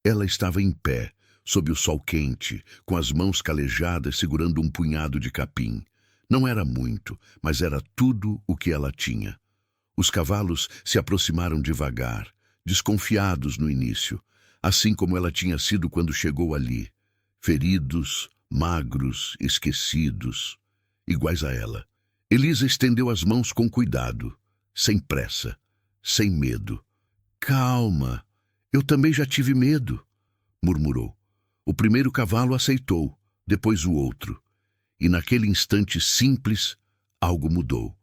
Ela estava em pé, sob o sol quente, com as mãos calejadas segurando um punhado de capim. Não era muito, mas era tudo o que ela tinha. Os cavalos se aproximaram devagar, desconfiados no início, assim como ela tinha sido quando chegou ali, feridos, magros, esquecidos, iguais a ela. Elisa estendeu as mãos com cuidado, sem pressa, sem medo. Calma, eu também já tive medo, murmurou. O primeiro cavalo aceitou, depois o outro. E naquele instante simples, algo mudou.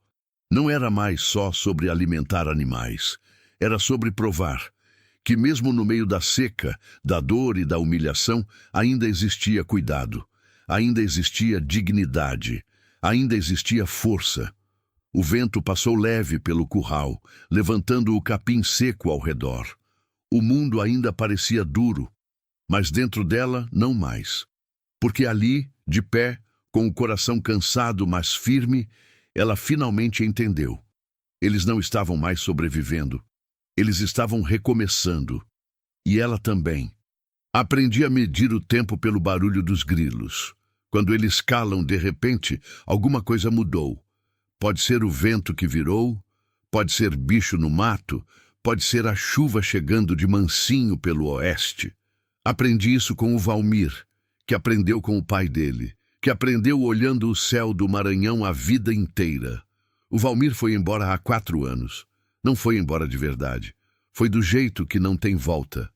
Não era mais só sobre alimentar animais, era sobre provar que mesmo no meio da seca, da dor e da humilhação, ainda existia cuidado, ainda existia dignidade, ainda existia força. O vento passou leve pelo curral, levantando o capim seco ao redor. O mundo ainda parecia duro, mas dentro dela não mais. Porque ali, de pé, com o coração cansado, mas firme, ela finalmente entendeu. Eles não estavam mais sobrevivendo. Eles estavam recomeçando. E ela também. Aprendi a medir o tempo pelo barulho dos grilos. Quando eles calam de repente, alguma coisa mudou. Pode ser o vento que virou, pode ser bicho no mato, pode ser a chuva chegando de mansinho pelo oeste. Aprendi isso com o Valmir, que aprendeu com o pai dele, que aprendeu olhando o céu do Maranhão a vida inteira. O Valmir foi embora há 4 anos. Não foi embora de verdade. Foi do jeito que não tem volta.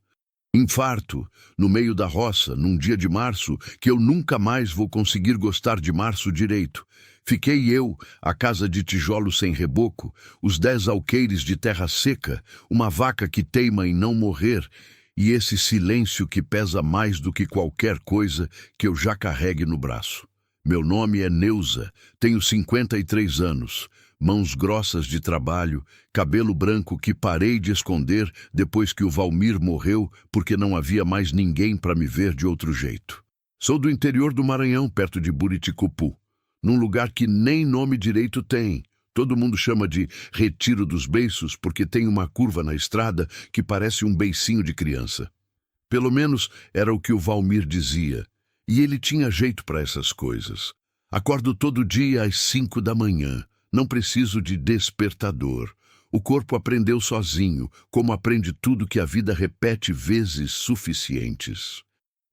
Infarto, no meio da roça, num dia de março, que eu nunca mais vou conseguir gostar de março direito. Fiquei eu, a casa de tijolo sem reboco, os 10 alqueires de terra seca, uma vaca que teima em não morrer, e esse silêncio que pesa mais do que qualquer coisa que eu já carregue no braço. Meu nome é Neuza, tenho 53 anos, mãos grossas de trabalho, cabelo branco que parei de esconder depois que o Valmir morreu porque não havia mais ninguém para me ver de outro jeito. Sou do interior do Maranhão, perto de Buriticupu, num lugar que nem nome direito tem. Todo mundo chama de Retiro dos Beiços porque tem uma curva na estrada que parece um beicinho de criança. Pelo menos era o que o Valmir dizia. E ele tinha jeito para essas coisas. Acordo todo dia às 5 da manhã. Não preciso de despertador. O corpo aprendeu sozinho, como aprende tudo que a vida repete vezes suficientes.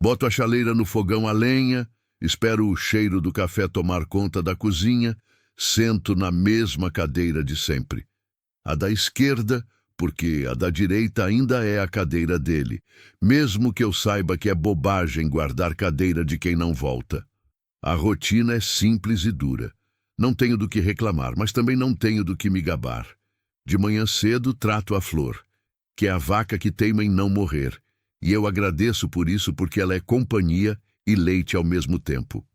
Boto a chaleira no fogão a lenha, espero o cheiro do café tomar conta da cozinha, sento na mesma cadeira de sempre. A da esquerda, porque a da direita ainda é a cadeira dele, mesmo que eu saiba que é bobagem guardar cadeira de quem não volta. A rotina é simples e dura. Não tenho do que reclamar, mas também não tenho do que me gabar. De manhã cedo trato a Flor, que é a vaca que teima em não morrer, e eu agradeço por isso porque ela é companhia e leite ao mesmo tempo.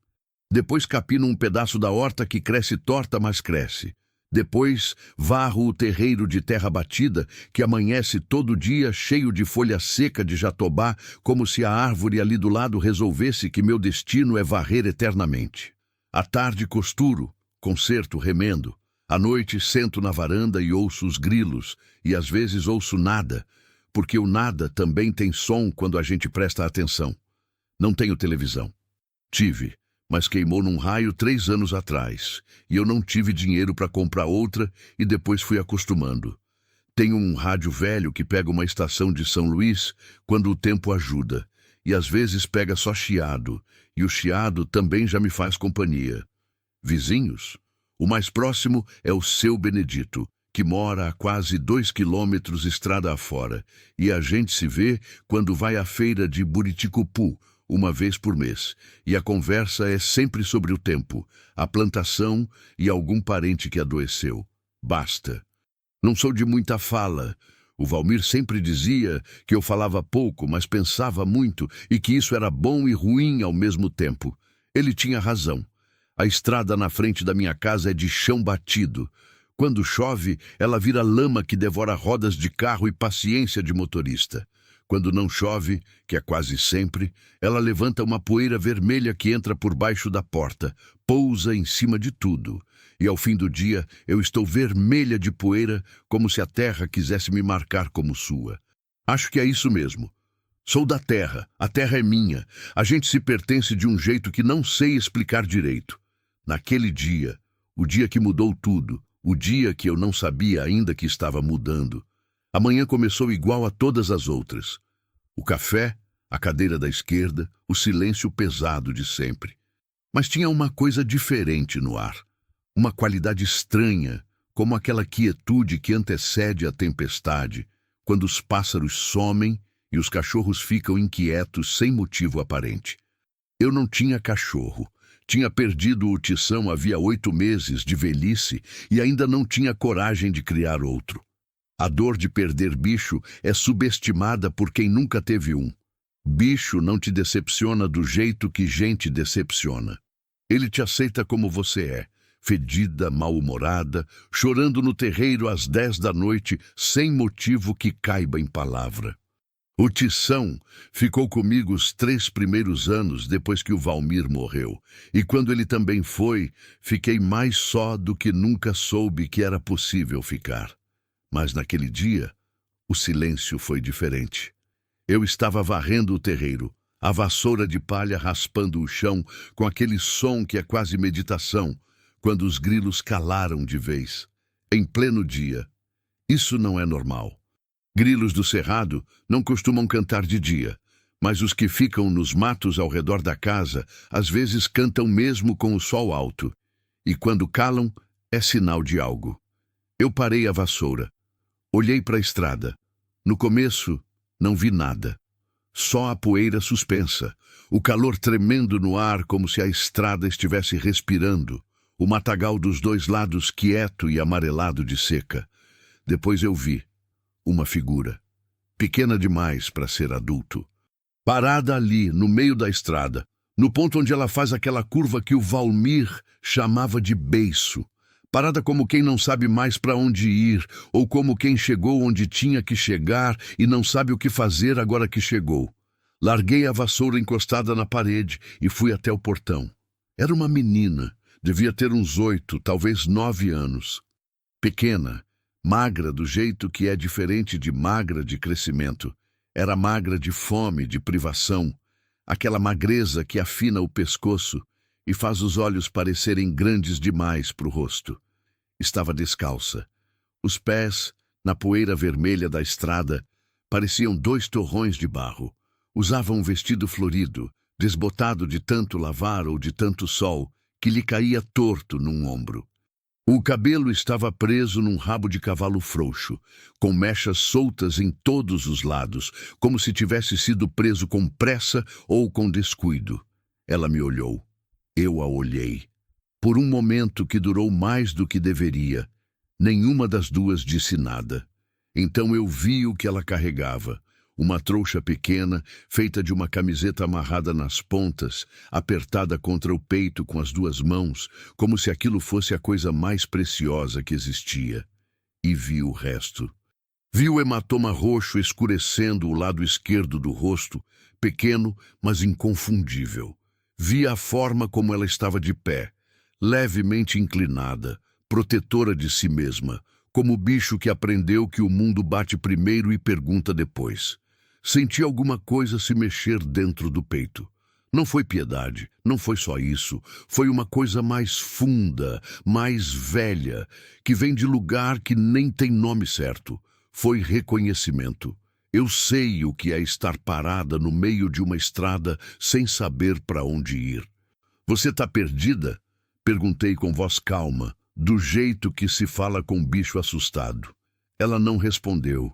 Depois capino um pedaço da horta que cresce torta, mas cresce. Depois varro o terreiro de terra batida, que amanhece todo dia cheio de folha seca de jatobá, como se a árvore ali do lado resolvesse que meu destino é varrer eternamente. À tarde costuro, conserto, remendo. À noite sento na varanda e ouço os grilos, e às vezes ouço nada, porque o nada também tem som quando a gente presta atenção. Não tenho televisão. Tive, mas queimou num raio 3 anos atrás, e eu não tive dinheiro para comprar outra e depois fui acostumando. Tenho um rádio velho que pega uma estação de São Luís quando o tempo ajuda, e às vezes pega só chiado, e o chiado também já me faz companhia. Vizinhos? O mais próximo é o seu Benedito, que mora a quase 2 quilômetros estrada afora, e a gente se vê quando vai à feira de Buriticupu, uma vez por mês, e a conversa é sempre sobre o tempo, a plantação e algum parente que adoeceu. Basta. Não sou de muita fala. O Valmir sempre dizia que eu falava pouco, mas pensava muito, e que isso era bom e ruim ao mesmo tempo. Ele tinha razão. A estrada na frente da minha casa é de chão batido. Quando chove, ela vira lama que devora rodas de carro e paciência de motorista. Quando não chove, que é quase sempre, ela levanta uma poeira vermelha que entra por baixo da porta, pousa em cima de tudo. E ao fim do dia, eu estou vermelha de poeira, como se a terra quisesse me marcar como sua. Acho que é isso mesmo. Sou da terra, a terra é minha. A gente se pertence de um jeito que não sei explicar direito. Naquele dia, o dia que mudou tudo, o dia que eu não sabia ainda que estava mudando, a manhã começou igual a todas as outras. O café, a cadeira da esquerda, o silêncio pesado de sempre. Mas tinha uma coisa diferente no ar. Uma qualidade estranha, como aquela quietude que antecede a tempestade, quando os pássaros somem e os cachorros ficam inquietos sem motivo aparente. Eu não tinha cachorro. Tinha perdido o Tição havia 8 meses de velhice e ainda não tinha coragem de criar outro. A dor de perder bicho é subestimada por quem nunca teve um. Bicho não te decepciona do jeito que gente decepciona. Ele te aceita como você é, fedida, mal-humorada, chorando no terreiro às 10 da noite, sem motivo que caiba em palavra. O Tição ficou comigo os 3 primeiros anos depois que o Valmir morreu, e quando ele também foi, fiquei mais só do que nunca soube que era possível ficar. Mas naquele dia, o silêncio foi diferente. Eu estava varrendo o terreiro, a vassoura de palha raspando o chão com aquele som que é quase meditação, quando os grilos calaram de vez, em pleno dia. Isso não é normal. Grilos do cerrado não costumam cantar de dia, mas os que ficam nos matos ao redor da casa às vezes cantam mesmo com o sol alto. E quando calam, é sinal de algo. Eu parei a vassoura. Olhei para a estrada. No começo, não vi nada. Só a poeira suspensa, o calor tremendo no ar como se a estrada estivesse respirando, o matagal dos 2 lados quieto e amarelado de seca. Depois eu vi uma figura, pequena demais para ser adulto, parada ali, no meio da estrada, no ponto onde ela faz aquela curva que o Valmir chamava de beiço, parada como quem não sabe mais para onde ir, ou como quem chegou onde tinha que chegar e não sabe o que fazer agora que chegou. Larguei a vassoura encostada na parede e fui até o portão. Era uma menina, devia ter uns 8, talvez 9 anos. Pequena, magra do jeito que é diferente de magra de crescimento. Era magra de fome, de privação, aquela magreza que afina o pescoço e faz os olhos parecerem grandes demais para o rosto. Estava descalça. Os pés, na poeira vermelha da estrada, pareciam 2 torrões de barro. Usava um vestido florido, desbotado de tanto lavar ou de tanto sol, que lhe caía torto num ombro. O cabelo estava preso num rabo de cavalo frouxo, com mechas soltas em todos os lados, como se tivesse sido preso com pressa ou com descuido. Ela me olhou. Eu a olhei. Por um momento que durou mais do que deveria, nenhuma das duas disse nada. Então eu vi o que ela carregava. Uma trouxa pequena, feita de uma camiseta amarrada nas pontas, apertada contra o peito com as 2 mãos, como se aquilo fosse a coisa mais preciosa que existia. E vi o resto. Vi o hematoma roxo escurecendo o lado esquerdo do rosto, pequeno, mas inconfundível. Vi a forma como ela estava de pé, levemente inclinada, protetora de si mesma, como o bicho que aprendeu que o mundo bate primeiro e pergunta depois. Senti alguma coisa se mexer dentro do peito. Não foi piedade, não foi só isso. Foi uma coisa mais funda, mais velha, que vem de lugar que nem tem nome certo. Foi reconhecimento. Eu sei o que é estar parada no meio de uma estrada sem saber para onde ir. Você está perdida? Perguntei com voz calma, do jeito que se fala com um bicho assustado. Ela não respondeu.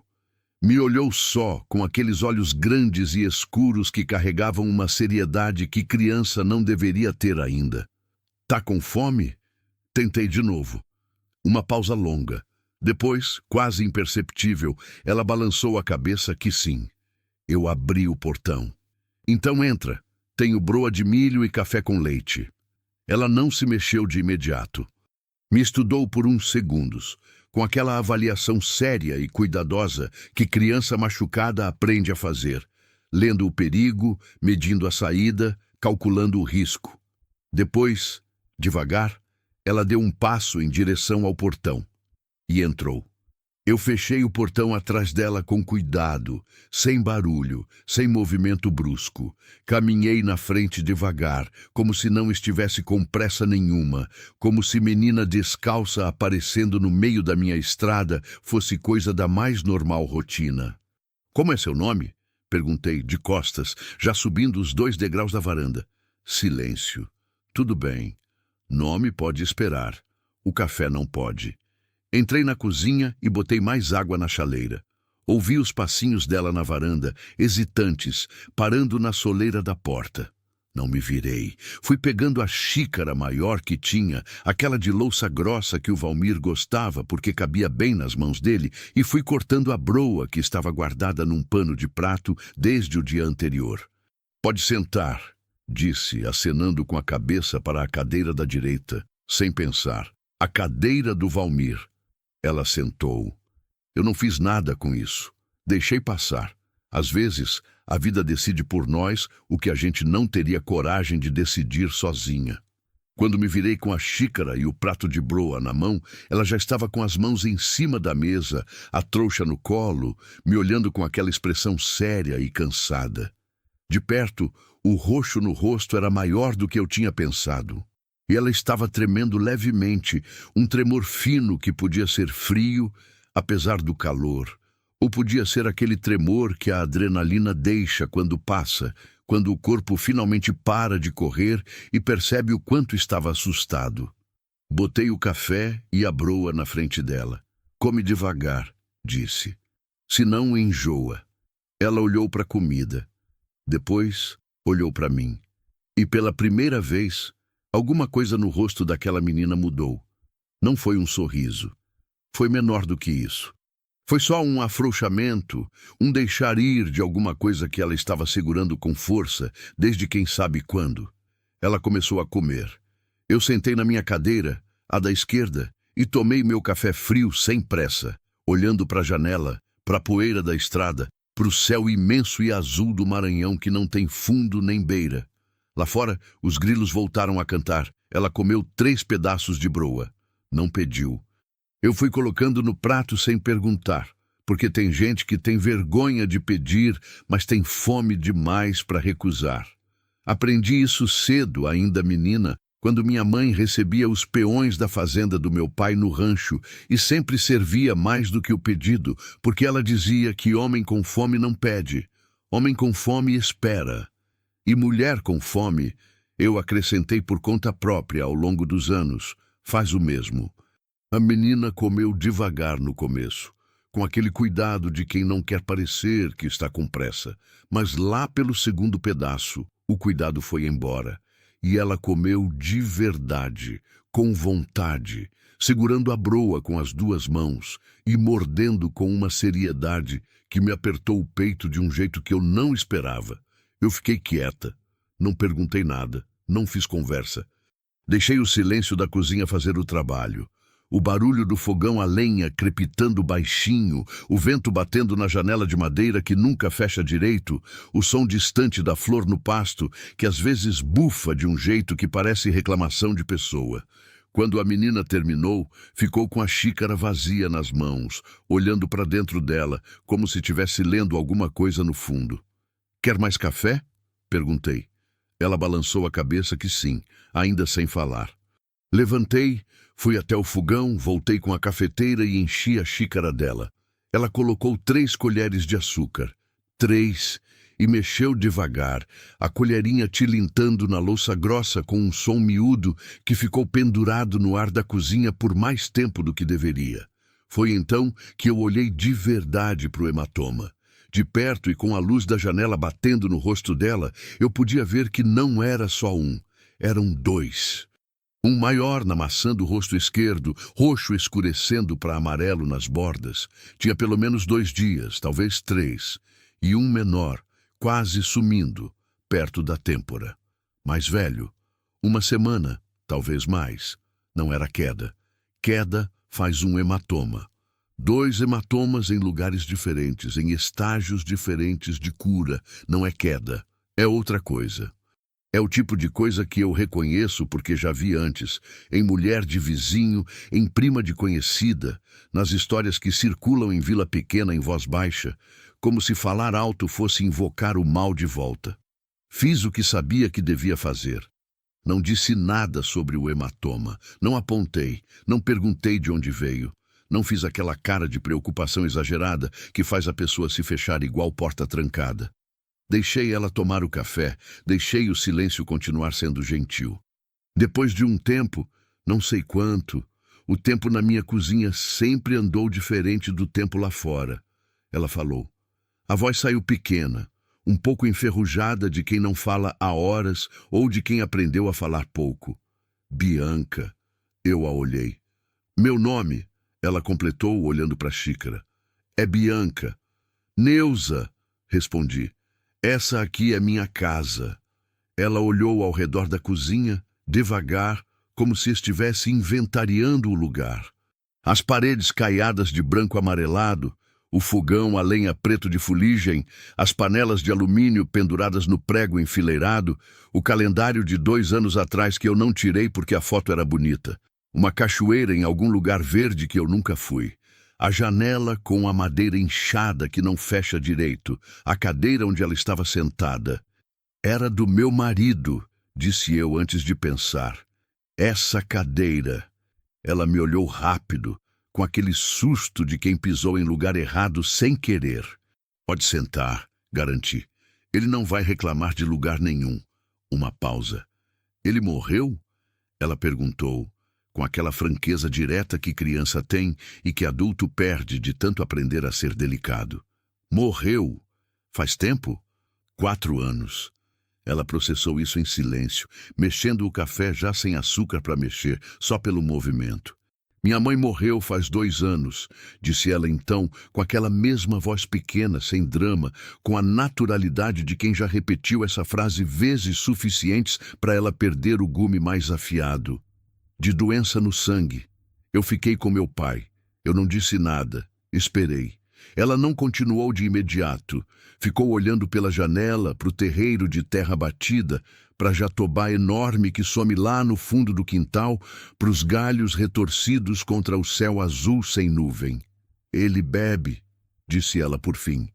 Me olhou só, com aqueles olhos grandes e escuros que carregavam uma seriedade que criança não deveria ter ainda. Tá com fome? Tentei de novo. Uma pausa longa. Depois, quase imperceptível, ela balançou a cabeça que sim. Eu abri o portão. Então entra. Tenho broa de milho e café com leite. Ela não se mexeu de imediato. Me estudou por uns segundos, com aquela avaliação séria e cuidadosa que criança machucada aprende a fazer, lendo o perigo, medindo a saída, calculando o risco. Depois, devagar, ela deu um passo em direção ao portão e entrou. Eu fechei o portão atrás dela com cuidado, sem barulho, sem movimento brusco. Caminhei na frente devagar, como se não estivesse com pressa nenhuma, como se menina descalça aparecendo no meio da minha estrada fosse coisa da mais normal rotina. "Como é seu nome?" perguntei, de costas, já subindo os 2 degraus da varanda. Silêncio. "Tudo bem. Nome pode esperar. O café não pode." Entrei na cozinha e botei mais água na chaleira. Ouvi os passinhos dela na varanda, hesitantes, parando na soleira da porta. Não me virei. Fui pegando a xícara maior que tinha, aquela de louça grossa que o Valmir gostava porque cabia bem nas mãos dele, e fui cortando a broa que estava guardada num pano de prato desde o dia anterior. "Pode sentar", disse, acenando com a cabeça para a cadeira da direita, sem pensar. "A cadeira do Valmir." Ela sentou. Eu não fiz nada com isso. Deixei passar. Às vezes, a vida decide por nós o que a gente não teria coragem de decidir sozinha. Quando me virei com a xícara e o prato de broa na mão, ela já estava com as mãos em cima da mesa, a trouxa no colo, me olhando com aquela expressão séria e cansada. De perto, o roxo no rosto era maior do que eu tinha pensado. E ela estava tremendo levemente, um tremor fino que podia ser frio, apesar do calor. Ou podia ser aquele tremor que a adrenalina deixa quando passa, quando o corpo finalmente para de correr e percebe o quanto estava assustado. Botei o café e a broa na frente dela. "Come devagar", disse. "Senão enjoa." Ela olhou para a comida. Depois, olhou para mim. E pela primeira vez, alguma coisa no rosto daquela menina mudou. Não foi um sorriso. Foi menor do que isso. Foi só um afrouxamento, um deixar ir de alguma coisa que ela estava segurando com força, desde quem sabe quando. Ela começou a comer. Eu sentei na minha cadeira, a da esquerda, e tomei meu café frio sem pressa, olhando para a janela, para a poeira da estrada, para o céu imenso e azul do Maranhão que não tem fundo nem beira. Lá fora, os grilos voltaram a cantar. Ela comeu 3 pedaços de broa. Não pediu. Eu fui colocando no prato sem perguntar, porque tem gente que tem vergonha de pedir, mas tem fome demais para recusar. Aprendi isso cedo, ainda menina, quando minha mãe recebia os peões da fazenda do meu pai no rancho e sempre servia mais do que o pedido, porque ela dizia que homem com fome não pede, homem com fome espera. E mulher com fome, eu acrescentei por conta própria ao longo dos anos, faz o mesmo. A menina comeu devagar no começo, com aquele cuidado de quem não quer parecer que está com pressa, mas lá pelo segundo pedaço, o cuidado foi embora, e ela comeu de verdade, com vontade, segurando a broa com as 2 mãos e mordendo com uma seriedade que me apertou o peito de um jeito que eu não esperava. Eu fiquei quieta, não perguntei nada, não fiz conversa. Deixei o silêncio da cozinha fazer o trabalho. O barulho do fogão a lenha crepitando baixinho, o vento batendo na janela de madeira que nunca fecha direito, o som distante da flor no pasto, que às vezes bufa de um jeito que parece reclamação de pessoa. Quando a menina terminou, ficou com a xícara vazia nas mãos, olhando para dentro dela, como se estivesse lendo alguma coisa no fundo. "Quer mais café?" perguntei. Ela balançou a cabeça que sim, ainda sem falar. Levantei, fui até o fogão, voltei com a cafeteira e enchi a xícara dela. Ela colocou 3 colheres de açúcar. 3, e mexeu devagar, a colherinha tilintando na louça grossa com um som miúdo que ficou pendurado no ar da cozinha por mais tempo do que deveria. Foi então que eu olhei de verdade para o hematoma. De perto e com a luz da janela batendo no rosto dela, eu podia ver que não era só um, eram 2. Um maior na maçã do rosto esquerdo, roxo escurecendo para amarelo nas bordas. Tinha pelo menos 2 dias, talvez 3. E um menor, quase sumindo, perto da têmpora. Mais velho, 1 semana, talvez mais. Não era queda. Queda faz um hematoma. 2 hematomas em lugares diferentes, em estágios diferentes de cura. Não é queda, é outra coisa. É o tipo de coisa que eu reconheço porque já vi antes, em mulher de vizinho, em prima de conhecida, nas histórias que circulam em vila pequena em voz baixa, como se falar alto fosse invocar o mal de volta. Fiz o que sabia que devia fazer. Não disse nada sobre o hematoma, não apontei, não perguntei de onde veio. Não fiz aquela cara de preocupação exagerada que faz a pessoa se fechar igual porta trancada. Deixei ela tomar o café, deixei o silêncio continuar sendo gentil. Depois de um tempo, não sei quanto, o tempo na minha cozinha sempre andou diferente do tempo lá fora. Ela falou. A voz saiu pequena, um pouco enferrujada de quem não fala há horas ou de quem aprendeu a falar pouco. Bianca. Eu a olhei. Meu nome, ela completou olhando para a xícara. É Bianca. Neuza, respondi. Essa aqui é minha casa. Ela olhou ao redor da cozinha, devagar, como se estivesse inventariando o lugar. As paredes caiadas de branco amarelado, o fogão a lenha preto de fuligem, as panelas de alumínio penduradas no prego enfileirado, o calendário de 2 anos atrás que eu não tirei porque a foto era bonita, uma cachoeira em algum lugar verde que eu nunca fui. A janela com a madeira inchada que não fecha direito, a cadeira onde ela estava sentada. Era do meu marido, disse eu antes de pensar. Essa cadeira. Ela me olhou rápido, com aquele susto de quem pisou em lugar errado sem querer. Pode sentar, garanti. Ele não vai reclamar de lugar nenhum. Uma pausa. Ele morreu? Ela perguntou, com aquela franqueza direta que criança tem e que adulto perde de tanto aprender a ser delicado. Morreu? Faz tempo? 4 anos. Ela processou isso em silêncio, mexendo o café já sem açúcar para mexer, só pelo movimento. Minha mãe morreu faz 2 anos, disse ela então, com aquela mesma voz pequena, sem drama, com a naturalidade de quem já repetiu essa frase vezes suficientes para ela perder o gume mais afiado. De doença no sangue. Eu fiquei com meu pai. Eu não disse nada. Esperei. Ela não continuou de imediato. Ficou olhando pela janela, para o terreiro de terra batida, para a jatobá enorme que some lá no fundo do quintal, para os galhos retorcidos contra o céu azul sem nuvem. Ele bebe, disse ela por fim.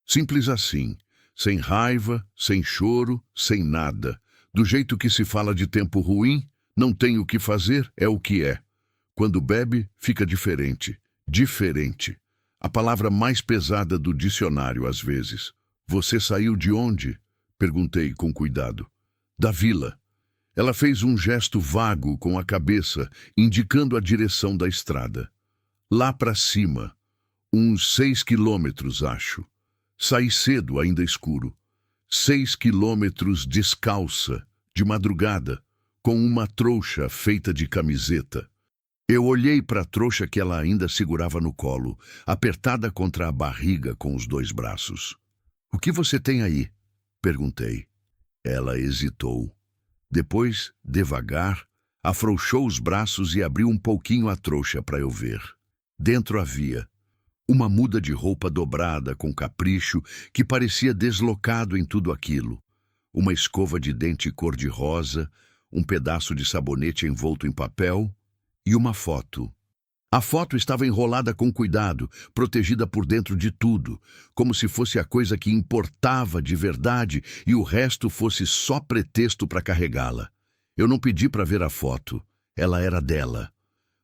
Simples assim. Sem raiva, sem choro, sem nada. Do jeito que se fala de tempo ruim, não tem o que fazer, é o que é. Quando bebe, fica diferente. Diferente. A palavra mais pesada do dicionário, às vezes. Você saiu de onde? Perguntei com cuidado. Da vila. Ela fez um gesto vago com a cabeça, indicando a direção da estrada. Lá para cima. Uns 6 quilômetros, acho. Saí cedo, ainda escuro. 6 quilômetros descalça, de madrugada, com uma trouxa feita de camiseta. Eu olhei para a trouxa que ela ainda segurava no colo, apertada contra a barriga com os 2 braços. O que você tem aí? Perguntei. Ela hesitou. Depois, devagar, afrouxou os braços e abriu um pouquinho a trouxa para eu ver. Dentro havia uma muda de roupa dobrada com capricho que parecia deslocado em tudo aquilo, uma escova de dente cor-de-rosa, um pedaço de sabonete envolto em papel e uma foto. A foto estava enrolada com cuidado, protegida por dentro de tudo, como se fosse a coisa que importava de verdade e o resto fosse só pretexto para carregá-la. Eu não pedi para ver a foto, ela era dela.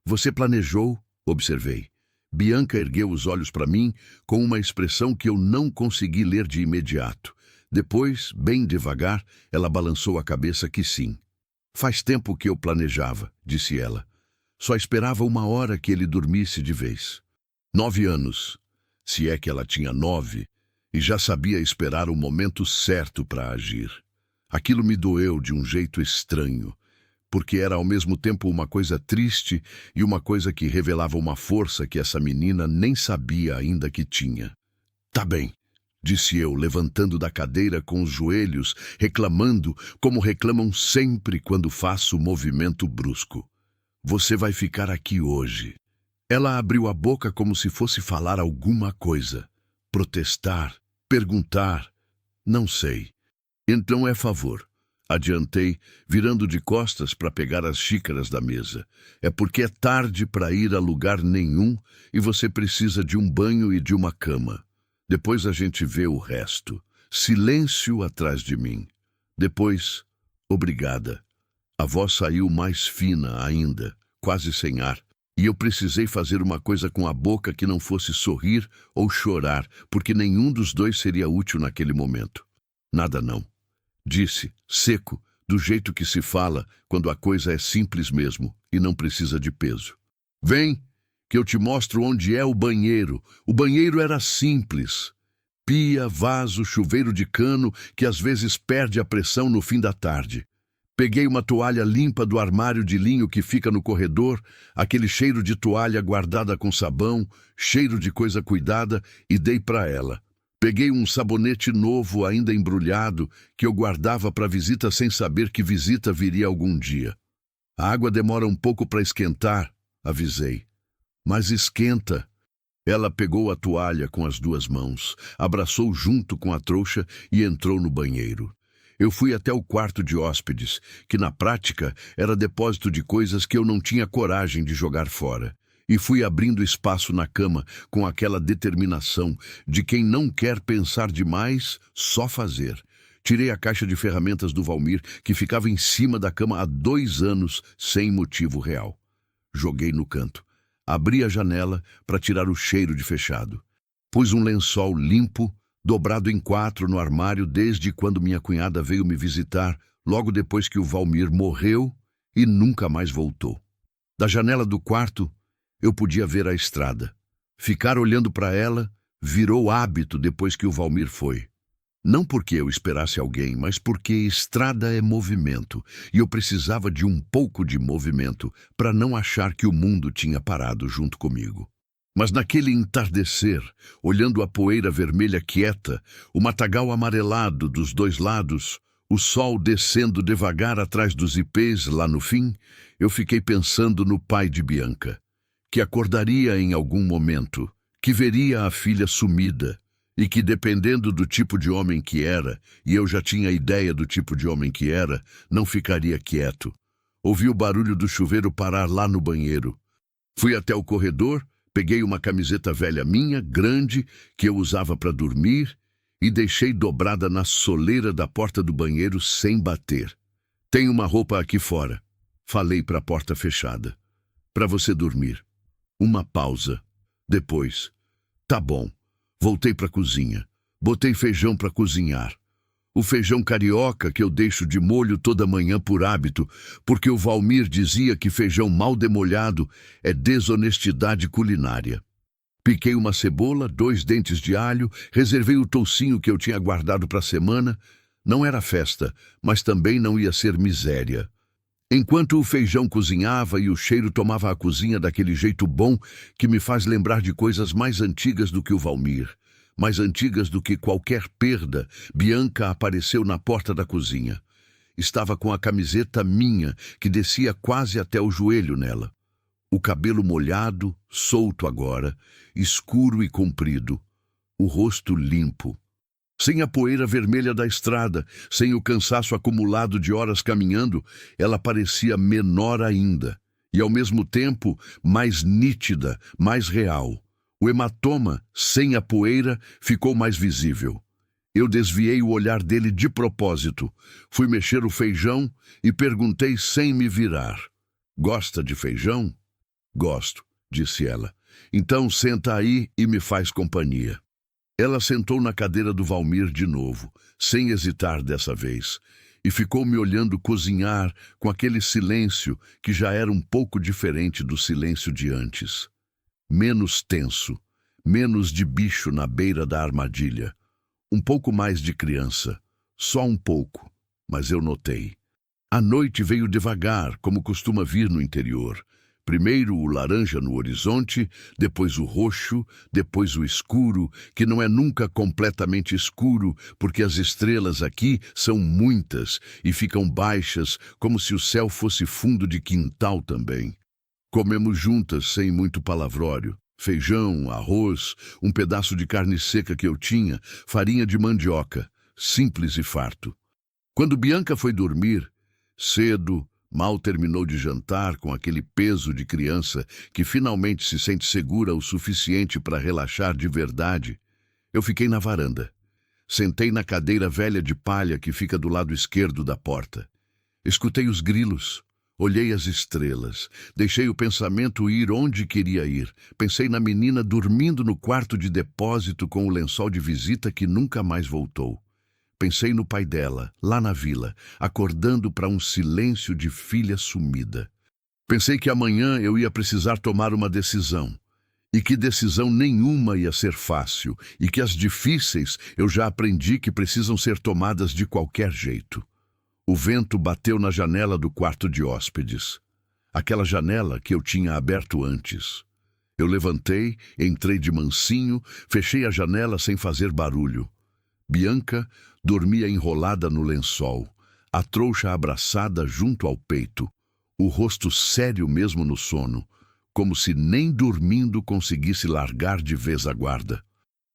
Você planejou? Observei. Bianca ergueu os olhos para mim com uma expressão que eu não consegui ler de imediato. Depois, bem devagar, ela balançou a cabeça que sim. Faz tempo que eu planejava, disse ela. Só esperava uma hora que ele dormisse de vez. 9 anos, se é que ela tinha 9, e já sabia esperar o momento certo para agir. Aquilo me doeu de um jeito estranho, porque era ao mesmo tempo uma coisa triste e uma coisa que revelava uma força que essa menina nem sabia ainda que tinha. Tá bem, disse eu, levantando da cadeira com os joelhos, reclamando como reclamam sempre quando faço movimento brusco. Você vai ficar aqui hoje. Ela abriu a boca como se fosse falar alguma coisa. Protestar, perguntar, não sei. Então é favor. Adiantei, virando de costas para pegar as xícaras da mesa. É porque é tarde para ir a lugar nenhum e você precisa de um banho e de uma cama. Depois a gente vê o resto. Silêncio atrás de mim. Depois, obrigada. A voz saiu mais fina ainda, quase sem ar. E eu precisei fazer uma coisa com a boca que não fosse sorrir ou chorar, porque nenhum dos dois seria útil naquele momento. Nada não. Disse, seco, do jeito que se fala quando a coisa é simples mesmo e não precisa de peso. Vem, que eu te mostro onde é o banheiro. O banheiro era simples. Pia, vaso, chuveiro de cano que às vezes perde a pressão no fim da tarde. Peguei uma toalha limpa do armário de linho que fica no corredor, aquele cheiro de toalha guardada com sabão, cheiro de coisa cuidada, e dei para ela. Peguei um sabonete novo, ainda embrulhado, que eu guardava para visita sem saber que visita viria algum dia. A água demora um pouco para esquentar, avisei. Mas esquenta. Ela pegou a toalha com as duas mãos, abraçou junto com a trouxa e entrou no banheiro. Eu fui até o quarto de hóspedes, que na prática era depósito de coisas que eu não tinha coragem de jogar fora. E fui abrindo espaço na cama com aquela determinação de quem não quer pensar demais, só fazer. Tirei a caixa de ferramentas do Valmir, que ficava em cima da cama há 2 anos, sem motivo real. Joguei no canto. Abri a janela para tirar o cheiro de fechado. Pus um lençol limpo, dobrado em 4 no armário desde quando minha cunhada veio me visitar, logo depois que o Valmir morreu e nunca mais voltou. Da janela do quarto, eu podia ver a estrada. Ficar olhando para ela virou hábito depois que o Valmir foi. Não porque eu esperasse alguém, mas porque estrada é movimento, e eu precisava de um pouco de movimento para não achar que o mundo tinha parado junto comigo. Mas naquele entardecer, olhando a poeira vermelha quieta, o matagal amarelado dos 2 lados, o sol descendo devagar atrás dos ipês lá no fim, eu fiquei pensando no pai de Bianca, que acordaria em algum momento, que veria a filha sumida, e que dependendo do tipo de homem que era, e eu já tinha ideia do tipo de homem que era, não ficaria quieto. Ouvi o barulho do chuveiro parar lá no banheiro. Fui até o corredor, peguei uma camiseta velha minha, grande, que eu usava para dormir, e deixei dobrada na soleira da porta do banheiro sem bater. Tem uma roupa aqui fora. Falei para a porta fechada. Para você dormir. Uma pausa. Depois. Tá bom. Voltei para a cozinha. Botei feijão para cozinhar. O feijão carioca que eu deixo de molho toda manhã por hábito, porque o Valmir dizia que feijão mal demolhado é desonestidade culinária. Piquei uma cebola, 2 dentes de alho, reservei o toucinho que eu tinha guardado para a semana. Não era festa, mas também não ia ser miséria. Enquanto o feijão cozinhava e o cheiro tomava a cozinha daquele jeito bom que me faz lembrar de coisas mais antigas do que o Valmir, mais antigas do que qualquer perda, Bianca apareceu na porta da cozinha. Estava com a camiseta minha, que descia quase até o joelho nela. O cabelo molhado, solto agora, escuro e comprido. O rosto limpo. Sem a poeira vermelha da estrada, sem o cansaço acumulado de horas caminhando, ela parecia menor ainda, e ao mesmo tempo mais nítida, mais real. O hematoma, sem a poeira, ficou mais visível. Eu desviei o olhar dele de propósito. Fui mexer o feijão e perguntei sem me virar. Gosta de feijão? Gosto, disse ela. Então senta aí e me faz companhia. Ela sentou na cadeira do Valmir de novo, sem hesitar dessa vez, e ficou me olhando cozinhar com aquele silêncio que já era um pouco diferente do silêncio de antes. Menos tenso, menos de bicho na beira da armadilha. Um pouco mais de criança, só um pouco, mas eu notei. A noite veio devagar, como costuma vir no interior. Primeiro o laranja no horizonte, depois o roxo, depois o escuro, que não é nunca completamente escuro, porque as estrelas aqui são muitas e ficam baixas, como se o céu fosse fundo de quintal também. Comemos juntas, sem muito palavrório. Feijão, arroz, um pedaço de carne seca que eu tinha, farinha de mandioca, simples e farto. Quando Bianca foi dormir, cedo, mal terminou de jantar com aquele peso de criança que finalmente se sente segura o suficiente para relaxar de verdade, eu fiquei na varanda. Sentei na cadeira velha de palha que fica do lado esquerdo da porta. Escutei os grilos, olhei as estrelas, deixei o pensamento ir onde queria ir. Pensei na menina dormindo no quarto de depósito com o lençol de visita que nunca mais voltou. Pensei no pai dela, lá na vila, acordando para um silêncio de filha sumida. Pensei que amanhã eu ia precisar tomar uma decisão, e que decisão nenhuma ia ser fácil, e que as difíceis eu já aprendi que precisam ser tomadas de qualquer jeito. O vento bateu na janela do quarto de hóspedes, aquela janela que eu tinha aberto antes. Eu levantei, entrei de mansinho, fechei a janela sem fazer barulho. Bianca dormia enrolada no lençol, a trouxa abraçada junto ao peito, o rosto sério mesmo no sono, como se nem dormindo conseguisse largar de vez a guarda.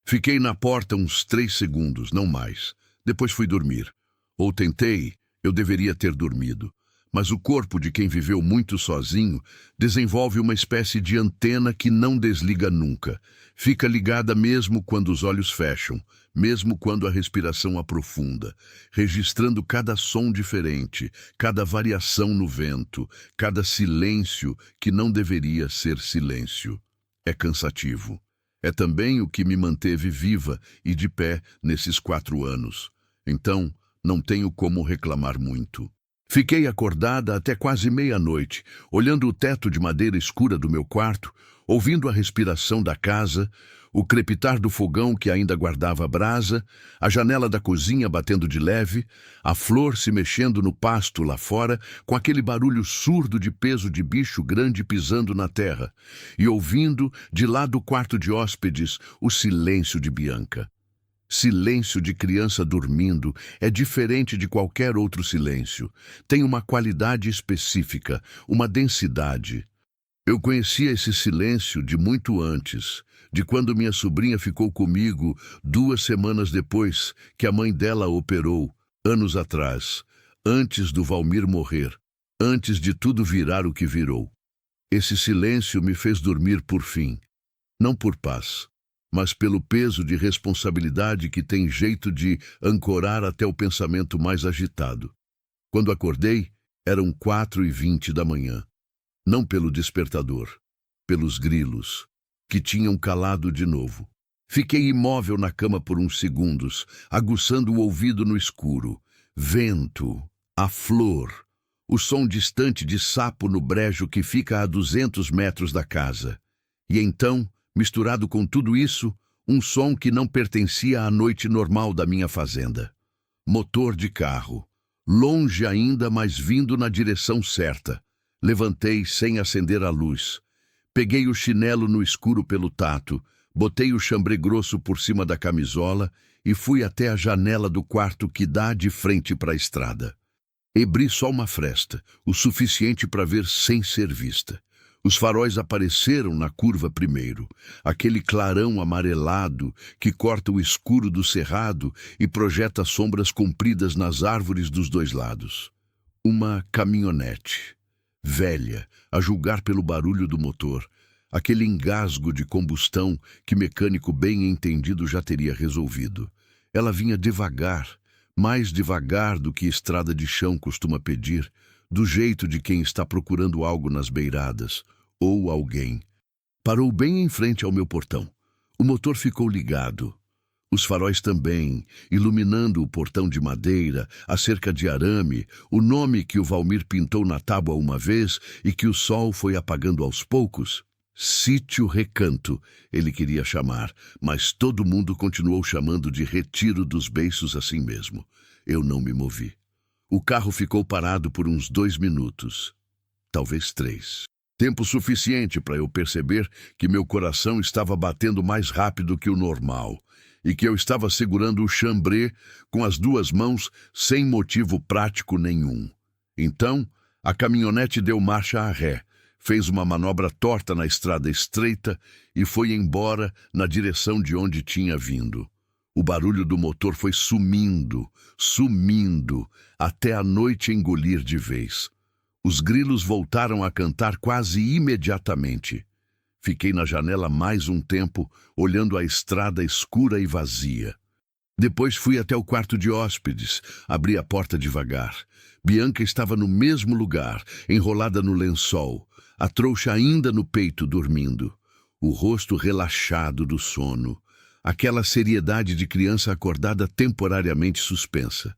Fiquei na porta uns 3 segundos, não mais. Depois fui dormir. Ou tentei, eu deveria ter dormido. Mas o corpo de quem viveu muito sozinho desenvolve uma espécie de antena que não desliga nunca. Fica ligada mesmo quando os olhos fecham, mesmo quando a respiração aprofunda, registrando cada som diferente, cada variação no vento, cada silêncio que não deveria ser silêncio. É cansativo. É também o que me manteve viva e de pé nesses 4 anos. Então, não tenho como reclamar muito. Fiquei acordada até quase meia-noite, olhando o teto de madeira escura do meu quarto, ouvindo a respiração da casa, o crepitar do fogão que ainda guardava a brasa, a janela da cozinha batendo de leve, a flor se mexendo no pasto lá fora, com aquele barulho surdo de peso de bicho grande pisando na terra, e ouvindo, de lá do quarto de hóspedes, o silêncio de Bianca. Silêncio de criança dormindo é diferente de qualquer outro silêncio. Tem uma qualidade específica, uma densidade. Eu conhecia esse silêncio de muito antes, de quando minha sobrinha ficou comigo 2 semanas depois que a mãe dela operou, anos atrás, antes do Valmir morrer, antes de tudo virar o que virou. Esse silêncio me fez dormir por fim, não por paz, mas pelo peso de responsabilidade que tem jeito de ancorar até o pensamento mais agitado. Quando acordei, eram 4h20 da manhã. Não pelo despertador, pelos grilos, que tinham calado de novo. Fiquei imóvel na cama por uns segundos, aguçando o ouvido no escuro. Vento, a flor, o som distante de sapo no brejo que fica a 200 metros da casa. E então, misturado com tudo isso, um som que não pertencia à noite normal da minha fazenda. Motor de carro. Longe ainda, mas vindo na direção certa. Levantei sem acender a luz. Peguei o chinelo no escuro pelo tato, botei o chambré grosso por cima da camisola e fui até a janela do quarto que dá de frente para a estrada. Abri só uma fresta, o suficiente para ver sem ser vista. Os faróis apareceram na curva primeiro, aquele clarão amarelado que corta o escuro do cerrado e projeta sombras compridas nas árvores dos 2 lados. Uma caminhonete, velha, a julgar pelo barulho do motor, aquele engasgo de combustão que mecânico bem entendido já teria resolvido. Ela vinha devagar, mais devagar do que estrada de chão costuma pedir, do jeito de quem está procurando algo nas beiradas, ou alguém. Parou bem em frente ao meu portão. O motor ficou ligado. Os faróis também, iluminando o portão de madeira, a cerca de arame, o nome que o Valmir pintou na tábua uma vez e que o sol foi apagando aos poucos. Sítio Recanto, ele queria chamar, mas todo mundo continuou chamando de Retiro dos Beiços assim mesmo. Eu não me movi. O carro ficou parado por uns 2 minutos, talvez 3. Tempo suficiente para eu perceber que meu coração estava batendo mais rápido que o normal e que eu estava segurando o chambré com as 2 mãos sem motivo prático nenhum. Então, a caminhonete deu marcha a ré, fez uma manobra torta na estrada estreita e foi embora na direção de onde tinha vindo. O barulho do motor foi sumindo, sumindo, até a noite engolir de vez. Os grilos voltaram a cantar quase imediatamente. Fiquei na janela mais um tempo, olhando a estrada escura e vazia. Depois fui até o quarto de hóspedes, abri a porta devagar. Bianca estava no mesmo lugar, enrolada no lençol, a trouxa ainda no peito dormindo. O rosto relaxado do sono. Aquela seriedade de criança acordada temporariamente suspensa.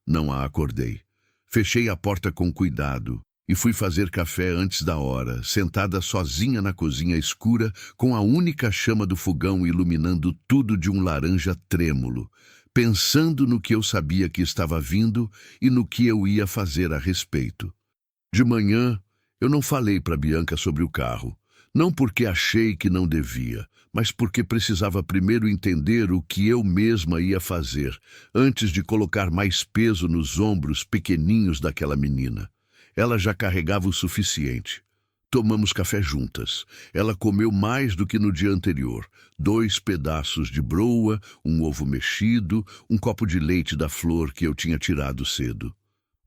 Não a acordei. Fechei a porta com cuidado e fui fazer café antes da hora, sentada sozinha na cozinha escura, com a única chama do fogão iluminando tudo de um laranja trêmulo, pensando no que eu sabia que estava vindo e no que eu ia fazer a respeito. De manhã, eu não falei para Bianca sobre o carro. Não porque achei que não devia, mas porque precisava primeiro entender o que eu mesma ia fazer, antes de colocar mais peso nos ombros pequeninhos daquela menina. Ela já carregava o suficiente. Tomamos café juntas. Ela comeu mais do que no dia anterior. 2 pedaços de broa, um ovo mexido, um copo de leite da flor que eu tinha tirado cedo.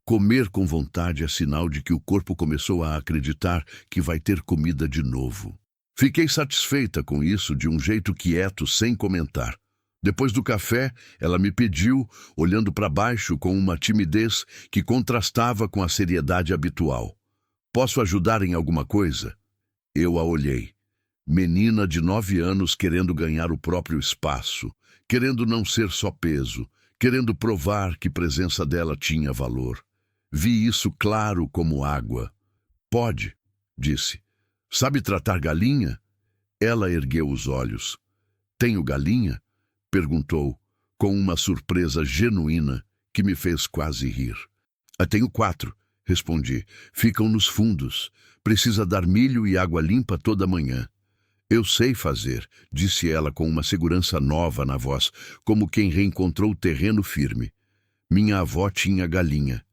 Comer com vontade é sinal de que o corpo começou a acreditar que vai ter comida de novo. Fiquei satisfeita com isso de um jeito quieto, sem comentar. Depois do café, ela me pediu, olhando para baixo com uma timidez que contrastava com a seriedade habitual. Posso ajudar em alguma coisa? Eu a olhei. Menina de 9 anos querendo ganhar o próprio espaço, querendo não ser só peso, querendo provar que presença dela tinha valor. Vi isso claro como água. Pode, disse. Sabe tratar galinha? Ela ergueu os olhos. Tenho galinha? Perguntou, com uma surpresa genuína que me fez quase rir. Tenho 4, respondi. Ficam nos fundos. Precisa dar milho e água limpa toda manhã. Eu sei fazer, disse ela com uma segurança nova na voz, como quem reencontrou o terreno firme. Minha avó tinha galinha.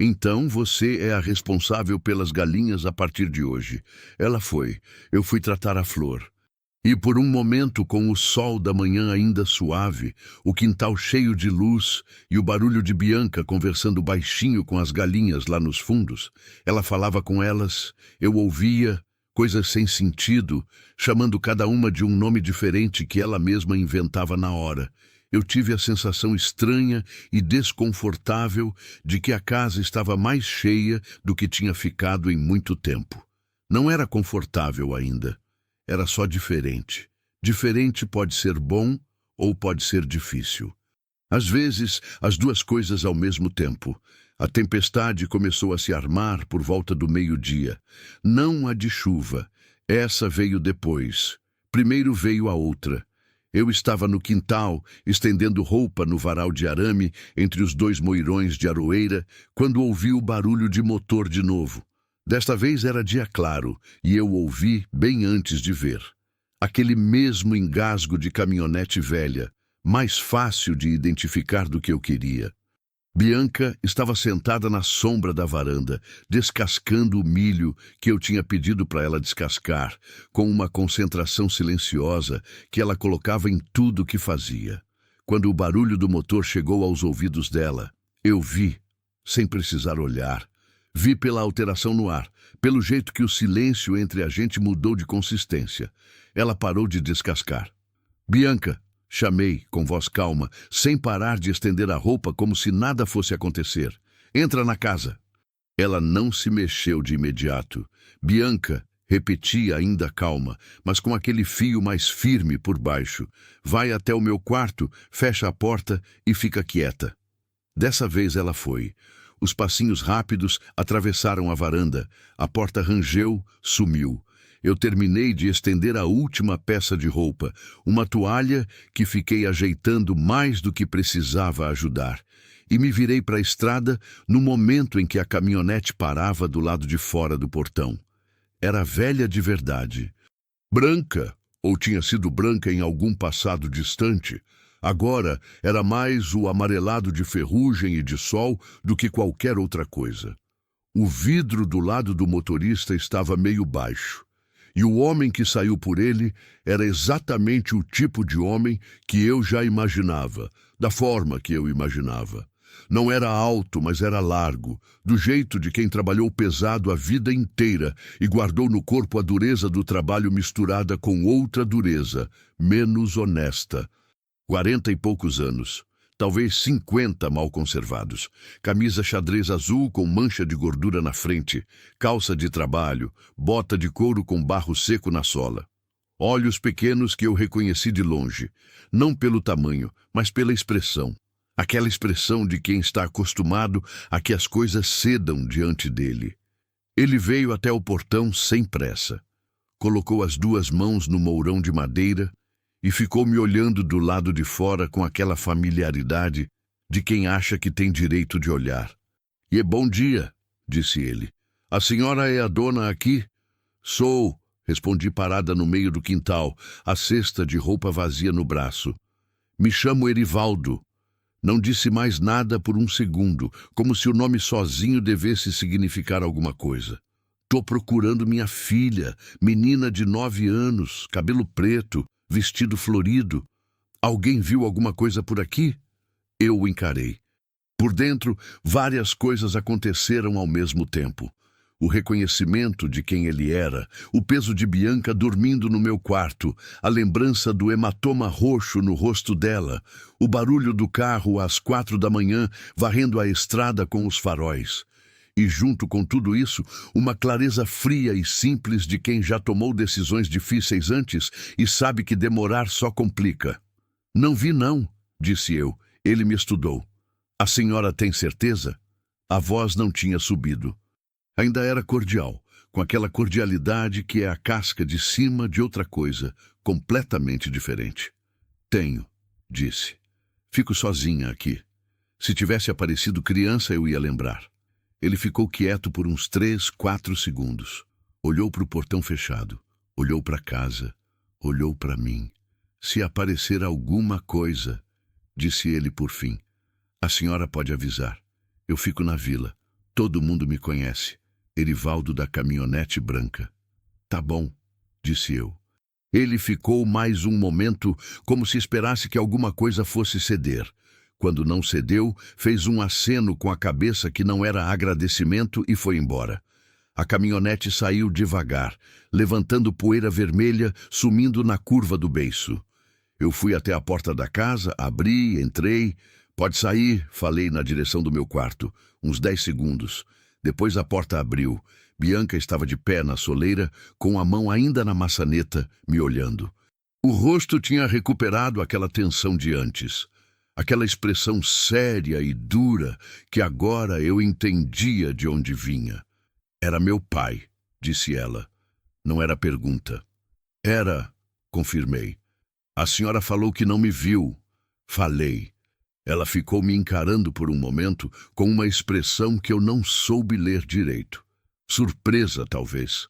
Então você é a responsável pelas galinhas a partir de hoje. Ela foi. Eu fui tratar a flor. E por um momento, com o sol da manhã ainda suave, o quintal cheio de luz e o barulho de Bianca conversando baixinho com as galinhas lá nos fundos, ela falava com elas, eu ouvia, coisas sem sentido, chamando cada uma de um nome diferente que ela mesma inventava na hora. Eu tive a sensação estranha e desconfortável de que a casa estava mais cheia do que tinha ficado em muito tempo. Não era confortável ainda. Era só diferente. Diferente pode ser bom ou pode ser difícil. Às vezes, as duas coisas ao mesmo tempo. A tempestade começou a se armar por volta do meio-dia. Não a de chuva. Essa veio depois. Primeiro veio a outra. Eu estava no quintal, estendendo roupa no varal de arame entre os 2 moirões de aroeira, quando ouvi o barulho de motor de novo. Desta vez era dia claro, e eu ouvi bem antes de ver. Aquele mesmo engasgo de caminhonete velha, mais fácil de identificar do que eu queria. Bianca estava sentada na sombra da varanda, descascando o milho que eu tinha pedido para ela descascar, com uma concentração silenciosa que ela colocava em tudo o que fazia. Quando o barulho do motor chegou aos ouvidos dela, eu vi, sem precisar olhar. Vi pela alteração no ar, pelo jeito que o silêncio entre a gente mudou de consistência. Ela parou de descascar. Bianca! Chamei, com voz calma, sem parar de estender a roupa como se nada fosse acontecer. Entra na casa. Ela não se mexeu de imediato. Bianca, repetia ainda calma, mas com aquele fio mais firme por baixo. Vai até o meu quarto, fecha a porta e fica quieta. Dessa vez ela foi. Os passinhos rápidos atravessaram a varanda. A porta rangeu, sumiu. Eu terminei de estender a última peça de roupa, uma toalha que fiquei ajeitando mais do que precisava ajudar, e me virei para a estrada no momento em que a caminhonete parava do lado de fora do portão. Era velha de verdade. Branca, ou tinha sido branca em algum passado distante, agora era mais o amarelado de ferrugem e de sol do que qualquer outra coisa. O vidro do lado do motorista estava meio baixo. E o homem que saiu por ele era exatamente o tipo de homem que eu já imaginava, da forma que eu imaginava. Não era alto, mas era largo, do jeito de quem trabalhou pesado a vida inteira e guardou no corpo a dureza do trabalho misturada com outra dureza, menos honesta. 40 e poucos anos, talvez 50 mal conservados. Camisa xadrez azul com mancha de gordura na frente, calça de trabalho, bota de couro com barro seco na sola. Olhos pequenos que eu reconheci de longe, não pelo tamanho, mas pela expressão. Aquela expressão de quem está acostumado a que as coisas cedam diante dele. Ele veio até o portão sem pressa. Colocou as duas mãos no mourão de madeira e ficou me olhando do lado de fora com aquela familiaridade de quem acha que tem direito de olhar. "E bom dia", disse ele. "A senhora é a dona aqui?" "Sou", respondi parada no meio do quintal, a cesta de roupa vazia no braço. "Me chamo Erivaldo." Não disse mais nada por um segundo, como se o nome sozinho devesse significar alguma coisa. "Tô procurando minha filha, menina de 9 anos, cabelo preto, vestido florido. Alguém viu alguma coisa por aqui?" Eu o encarei. Por dentro, várias coisas aconteceram ao mesmo tempo. O reconhecimento de quem ele era, o peso de Bianca dormindo no meu quarto, a lembrança do hematoma roxo no rosto dela, o barulho do carro às 4 da manhã varrendo a estrada com os faróis. E junto com tudo isso, uma clareza fria e simples de quem já tomou decisões difíceis antes e sabe que demorar só complica. "Não vi não", disse eu. Ele me estudou. "A senhora tem certeza?" A voz não tinha subido. Ainda era cordial, com aquela cordialidade que é a casca de cima de outra coisa, completamente diferente. "Tenho", disse. "Fico sozinha aqui. Se tivesse aparecido criança, eu ia lembrar." Ele ficou quieto por uns 3, 4 segundos. Olhou para o portão fechado, olhou para casa, olhou para mim. "Se aparecer alguma coisa", disse ele por fim, "a senhora pode avisar. Eu fico na vila. Todo mundo me conhece. Erivaldo da caminhonete branca." "Tá bom", disse eu. Ele ficou mais um momento como se esperasse que alguma coisa fosse ceder. Quando não cedeu, fez um aceno com a cabeça que não era agradecimento e foi embora. A caminhonete saiu devagar, levantando poeira vermelha, sumindo na curva do beiço. Eu fui até a porta da casa, abri, entrei. "Pode sair", falei na direção do meu quarto. Uns 10 segundos. Depois a porta abriu. Bianca estava de pé na soleira, com a mão ainda na maçaneta, me olhando. O rosto tinha recuperado aquela tensão de antes. Aquela expressão séria e dura que agora eu entendia de onde vinha. "Era meu pai", disse ela. Não era pergunta. "Era", confirmei. "A senhora falou que não me viu." "Falei." Ela ficou me encarando por um momento com uma expressão que eu não soube ler direito. Surpresa, talvez.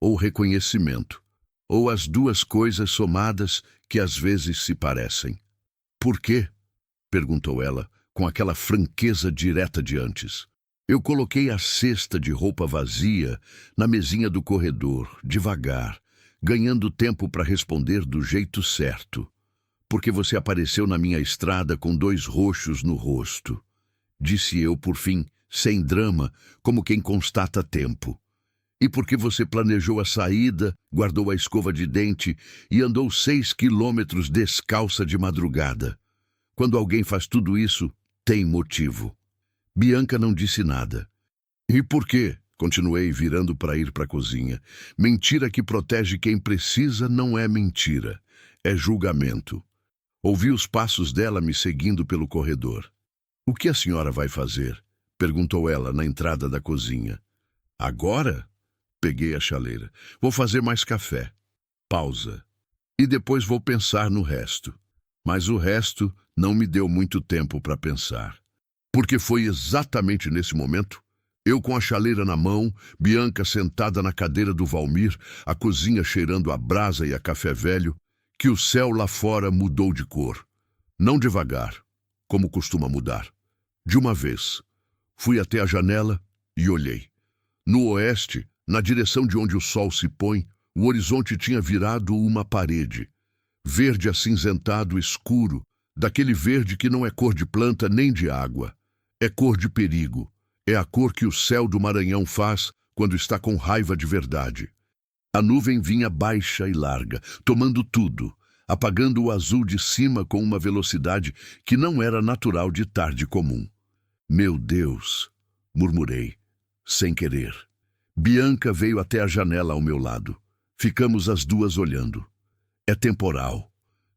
Ou reconhecimento. Ou as duas coisas somadas que às vezes se parecem. "Por quê?" perguntou ela, com aquela franqueza direta de antes. Eu coloquei a cesta de roupa vazia na mesinha do corredor, devagar, ganhando tempo para responder do jeito certo. "Porque você apareceu na minha estrada com 2 roxos no rosto", disse eu por fim, sem drama, como quem constata tempo. "E porque você planejou a saída, guardou a escova de dente e andou 6 quilômetros descalça de madrugada. Quando alguém faz tudo isso, tem motivo." Bianca não disse nada. "E por quê?" continuei, virando para ir para a cozinha. "Mentira que protege quem precisa não é mentira, é julgamento." Ouvi os passos dela me seguindo pelo corredor. "O que a senhora vai fazer?" perguntou ela na entrada da cozinha. "Agora?" Peguei a chaleira. "Vou fazer mais café." Pausa. "E depois vou pensar no resto." Mas o resto não me deu muito tempo para pensar. Porque foi exatamente nesse momento, eu com a chaleira na mão, Bianca sentada na cadeira do Valmir, a cozinha cheirando a brasa e a café velho, que o céu lá fora mudou de cor. Não devagar, como costuma mudar. De uma vez. Fui até a janela e olhei. No oeste, na direção de onde o sol se põe, O horizonte tinha virado uma parede, verde acinzentado escuro, daquele verde que não é cor de planta nem de água. É cor de perigo. É a cor que o céu do Maranhão faz quando está com raiva de verdade. A nuvem vinha baixa e larga, tomando tudo, apagando o azul de cima com uma velocidade que não era natural de tarde comum. Meu Deus, murmurei, sem querer. Bianca veio até a janela ao meu lado. Ficamos as duas olhando. É temporal,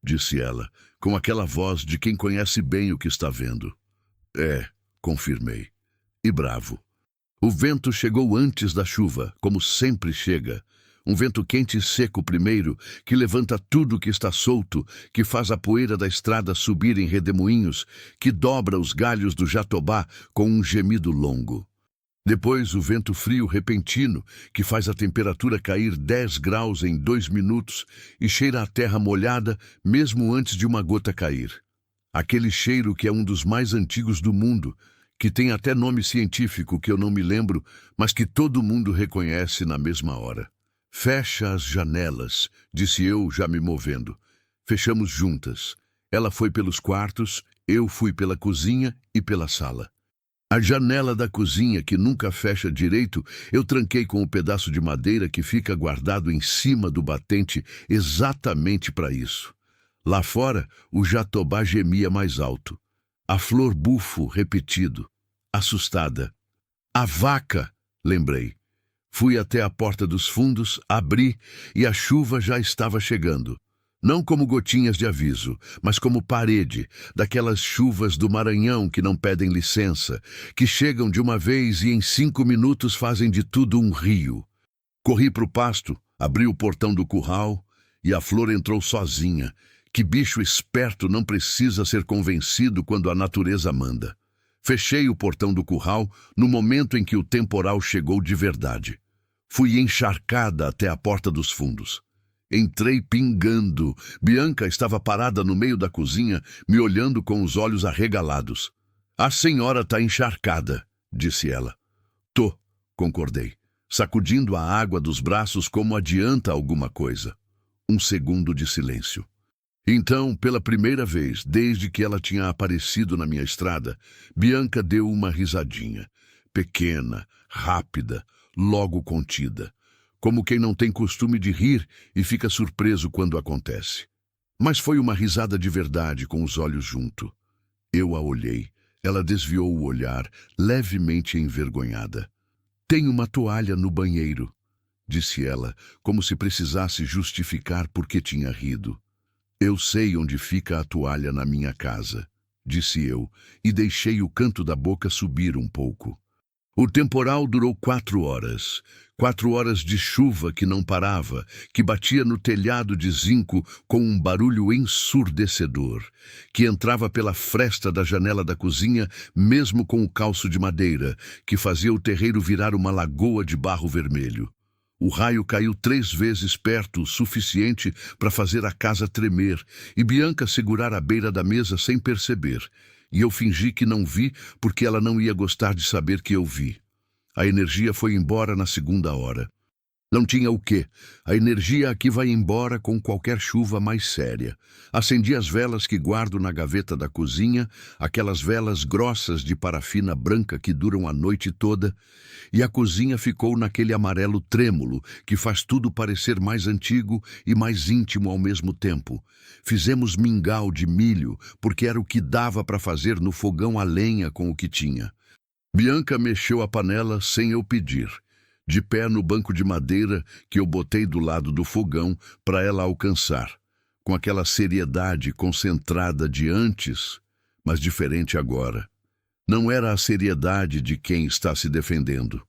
disse ela, com aquela voz de quem conhece bem o que está vendo. É, confirmei. E bravo. O vento chegou antes da chuva, como sempre chega. Um vento quente e seco primeiro, que levanta tudo que está solto, que faz a poeira da estrada subir em redemoinhos, que dobra os galhos do jatobá com um gemido longo. Depois o vento frio repentino, que faz a temperatura cair 10 graus em 2 minutos e cheira a terra molhada mesmo antes de uma gota cair. Aquele cheiro que é um dos mais antigos do mundo, que tem até nome científico que eu não me lembro, mas que todo mundo reconhece na mesma hora. Fecha as janelas, disse eu, já me movendo. Fechamos juntas. Ela foi pelos quartos, eu fui pela cozinha e pela sala. A janela da cozinha, que nunca fecha direito, eu tranquei com um pedaço de madeira que fica guardado em cima do batente exatamente para isso. Lá fora, o jatobá gemia mais alto. A flor bufo repetido. Assustada. A vaca, lembrei. Fui até a porta dos fundos, abri e a chuva já estava chegando. Não como gotinhas de aviso, mas como parede, daquelas chuvas do Maranhão que não pedem licença, que chegam de uma vez e em 5 minutos fazem de tudo um rio. Corri para o pasto, abri o portão do curral e a flor entrou sozinha. Que bicho esperto não precisa ser convencido quando a natureza manda. Fechei o portão do curral no momento em que o temporal chegou de verdade. Fui encharcada até a porta dos fundos. Entrei pingando. Bianca estava parada no meio da cozinha, me olhando com os olhos arregalados. A senhora está encharcada, disse ela. Tô, concordei, sacudindo a água dos braços como adianta alguma coisa. Um segundo de silêncio. Então, pela primeira vez, desde que ela tinha aparecido na minha estrada, Bianca deu uma risadinha. Pequena, rápida, logo contida. Como quem não tem costume de rir e fica surpreso quando acontece. Mas foi uma risada de verdade, com os olhos junto. Eu a olhei. Ela desviou o olhar, levemente envergonhada. Tem uma toalha no banheiro, disse ela, como se precisasse justificar por que tinha rido. Eu sei onde fica a toalha na minha casa, disse eu, e deixei o canto da boca subir um pouco. O temporal durou 4 horas. 4 horas de chuva que não parava, que batia no telhado de zinco com um barulho ensurdecedor, que entrava pela fresta da janela da cozinha, mesmo com o calço de madeira, que fazia o terreiro virar uma lagoa de barro vermelho. O raio caiu 3 vezes perto o suficiente para fazer a casa tremer e Bianca segurar a beira da mesa sem perceber. E eu fingi que não vi porque ela não ia gostar de saber que eu vi. A energia foi embora na 2ª hora. Não tinha o quê? A energia aqui vai embora com qualquer chuva mais séria. Acendi as velas que guardo na gaveta da cozinha, aquelas velas grossas de parafina branca que duram a noite toda, e a cozinha ficou naquele amarelo trêmulo que faz tudo parecer mais antigo e mais íntimo ao mesmo tempo. Fizemos mingau de milho, porque era o que dava para fazer no fogão a lenha com o que tinha. Bianca mexeu a panela sem eu pedir, de pé no banco de madeira que eu botei do lado do fogão para ela alcançar, com aquela seriedade concentrada de antes, mas diferente agora. Não era a seriedade de quem está se defendendo.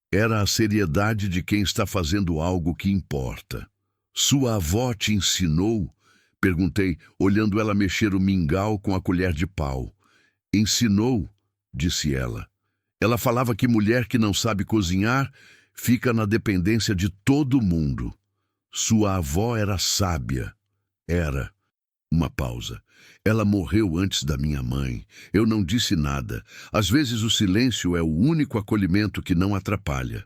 Era a seriedade de quem está fazendo algo que importa. Sua avó te ensinou? Perguntei, olhando ela mexer o mingau com a colher de pau. Ensinou, disse ela. Ela falava que mulher que não sabe cozinhar fica na dependência de todo mundo. Sua avó era sábia. Era. Uma pausa. Ela morreu antes da minha mãe. Eu não disse nada. Às vezes o silêncio é o único acolhimento que não atrapalha.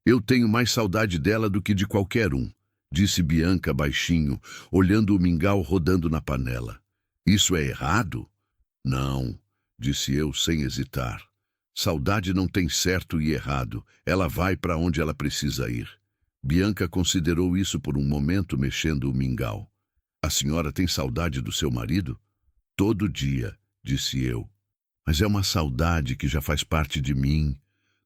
Eu tenho mais saudade dela do que de qualquer um, disse Bianca baixinho, olhando o mingau rodando na panela. Isso é errado? Não, disse eu sem hesitar. Saudade não tem certo e errado, ela vai para onde ela precisa ir. Bianca considerou isso por um momento, mexendo o mingau. A senhora tem saudade do seu marido? Todo dia, disse eu. Mas é uma saudade que já faz parte de mim.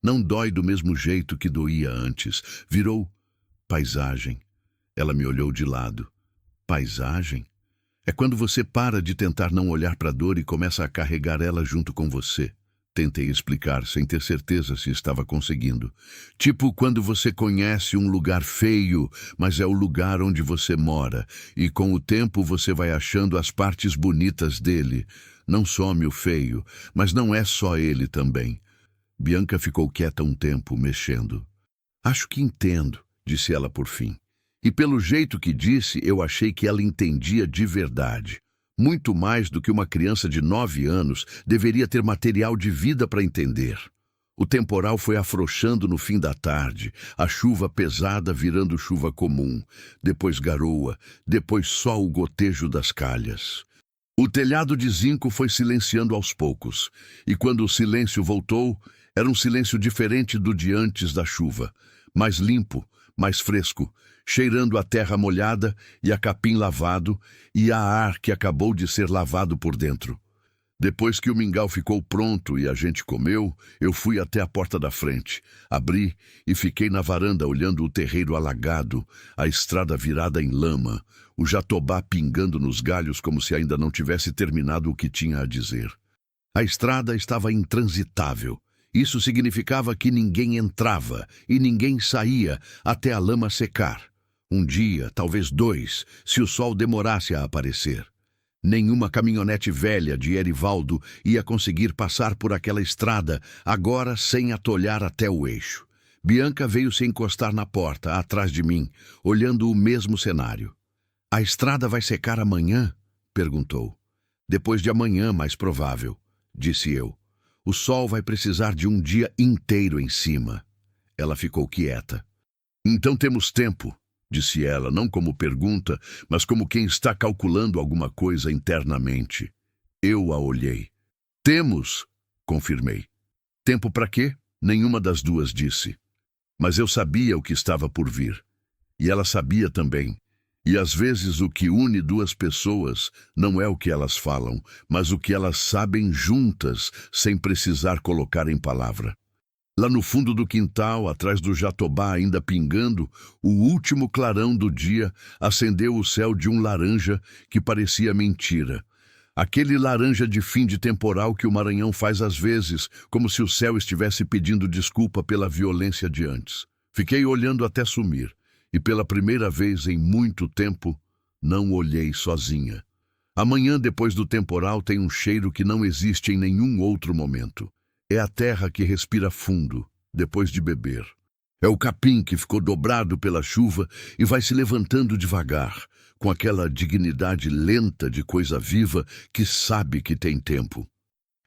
Não dói do mesmo jeito que doía antes. Virou paisagem. Ela me olhou de lado. Paisagem? É quando você para de tentar não olhar para a dor e começa a carregar ela junto com você. Tentei explicar, sem ter certeza se estava conseguindo. Tipo quando você conhece um lugar feio, mas é o lugar onde você mora, e com o tempo você vai achando as partes bonitas dele. Não some o feio, mas não é só ele também. Bianca ficou quieta um tempo, mexendo. Acho que entendo, disse ela por fim. E pelo jeito que disse, eu achei que ela entendia de verdade. Muito mais do que uma criança de 9 anos deveria ter material de vida para entender. O temporal foi afrouxando no fim da tarde, a chuva pesada virando chuva comum, depois garoa, depois só o gotejo das calhas. O telhado de zinco foi silenciando aos poucos, e quando o silêncio voltou, era um silêncio diferente do de antes da chuva, mais limpo, mais fresco, cheirando a terra molhada e a capim lavado e a ar que acabou de ser lavado por dentro. Depois que o mingau ficou pronto e a gente comeu, eu fui até a porta da frente, abri e fiquei na varanda olhando o terreiro alagado, a estrada virada em lama, o jatobá pingando nos galhos como se ainda não tivesse terminado o que tinha a dizer. A estrada estava intransitável. Isso significava que ninguém entrava e ninguém saía até a lama secar. Um dia, talvez 2, se o sol demorasse a aparecer. Nenhuma caminhonete velha de Erivaldo ia conseguir passar por aquela estrada, agora sem atolhar até o eixo. Bianca veio se encostar na porta, atrás de mim, olhando o mesmo cenário. A estrada vai secar amanhã? Perguntou. Depois de amanhã, mais provável, disse eu. O sol vai precisar de um dia inteiro em cima. Ela ficou quieta. Então temos tempo, disse ela, não como pergunta, mas como quem está calculando alguma coisa internamente. Eu a olhei. Temos, confirmei. Tempo para quê? Nenhuma das duas disse. Mas eu sabia o que estava por vir. E ela sabia também. E às vezes o que une duas pessoas não é o que elas falam, mas o que elas sabem juntas, sem precisar colocar em palavra. Lá no fundo do quintal, atrás do jatobá ainda pingando, o último clarão do dia acendeu o céu de um laranja que parecia mentira. Aquele laranja de fim de temporal que o Maranhão faz às vezes, como se o céu estivesse pedindo desculpa pela violência de antes. Fiquei olhando até sumir, e pela primeira vez em muito tempo, não olhei sozinha. Amanhã, depois do temporal, tem um cheiro que não existe em nenhum outro momento. É a terra que respira fundo, depois de beber. É o capim que ficou dobrado pela chuva e vai se levantando devagar, com aquela dignidade lenta de coisa viva que sabe que tem tempo.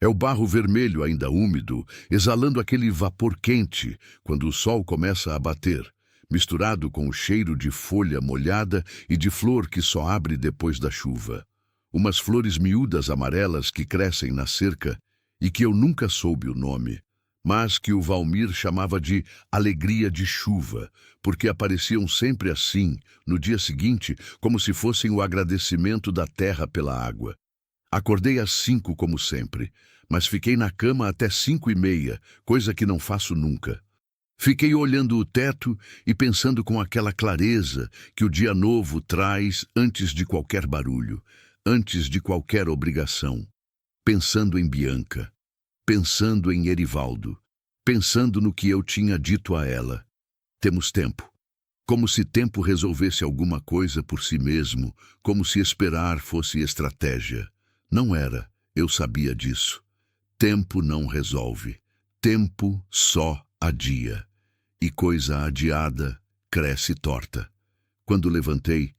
É o barro vermelho ainda úmido, exalando aquele vapor quente quando o sol começa a bater, misturado com o cheiro de folha molhada e de flor que só abre depois da chuva. Umas flores miúdas amarelas que crescem na cerca e que eu nunca soube o nome, mas que o Valmir chamava de alegria de chuva, porque apareciam sempre assim, no dia seguinte, como se fossem o agradecimento da terra pela água. Acordei às 5 como sempre, mas fiquei na cama até 5:30, coisa que não faço nunca. Fiquei olhando o teto e pensando com aquela clareza que o dia novo traz antes de qualquer barulho, antes de qualquer obrigação. Pensando em Bianca, pensando em Erivaldo, pensando no que eu tinha dito a ela. Temos tempo. Como se tempo resolvesse alguma coisa por si mesmo, como se esperar fosse estratégia. Não era, eu sabia disso. Tempo não resolve. Tempo só adia. E coisa adiada cresce torta. Quando levantei,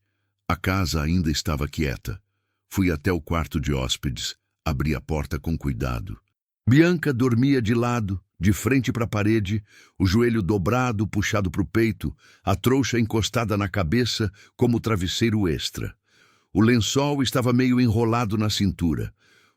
a casa ainda estava quieta. Fui até o quarto de hóspedes, abri a porta com cuidado. Bianca dormia de lado, de frente para a parede, o joelho dobrado, puxado para o peito, a trouxa encostada na cabeça como travesseiro extra. O lençol estava meio enrolado na cintura.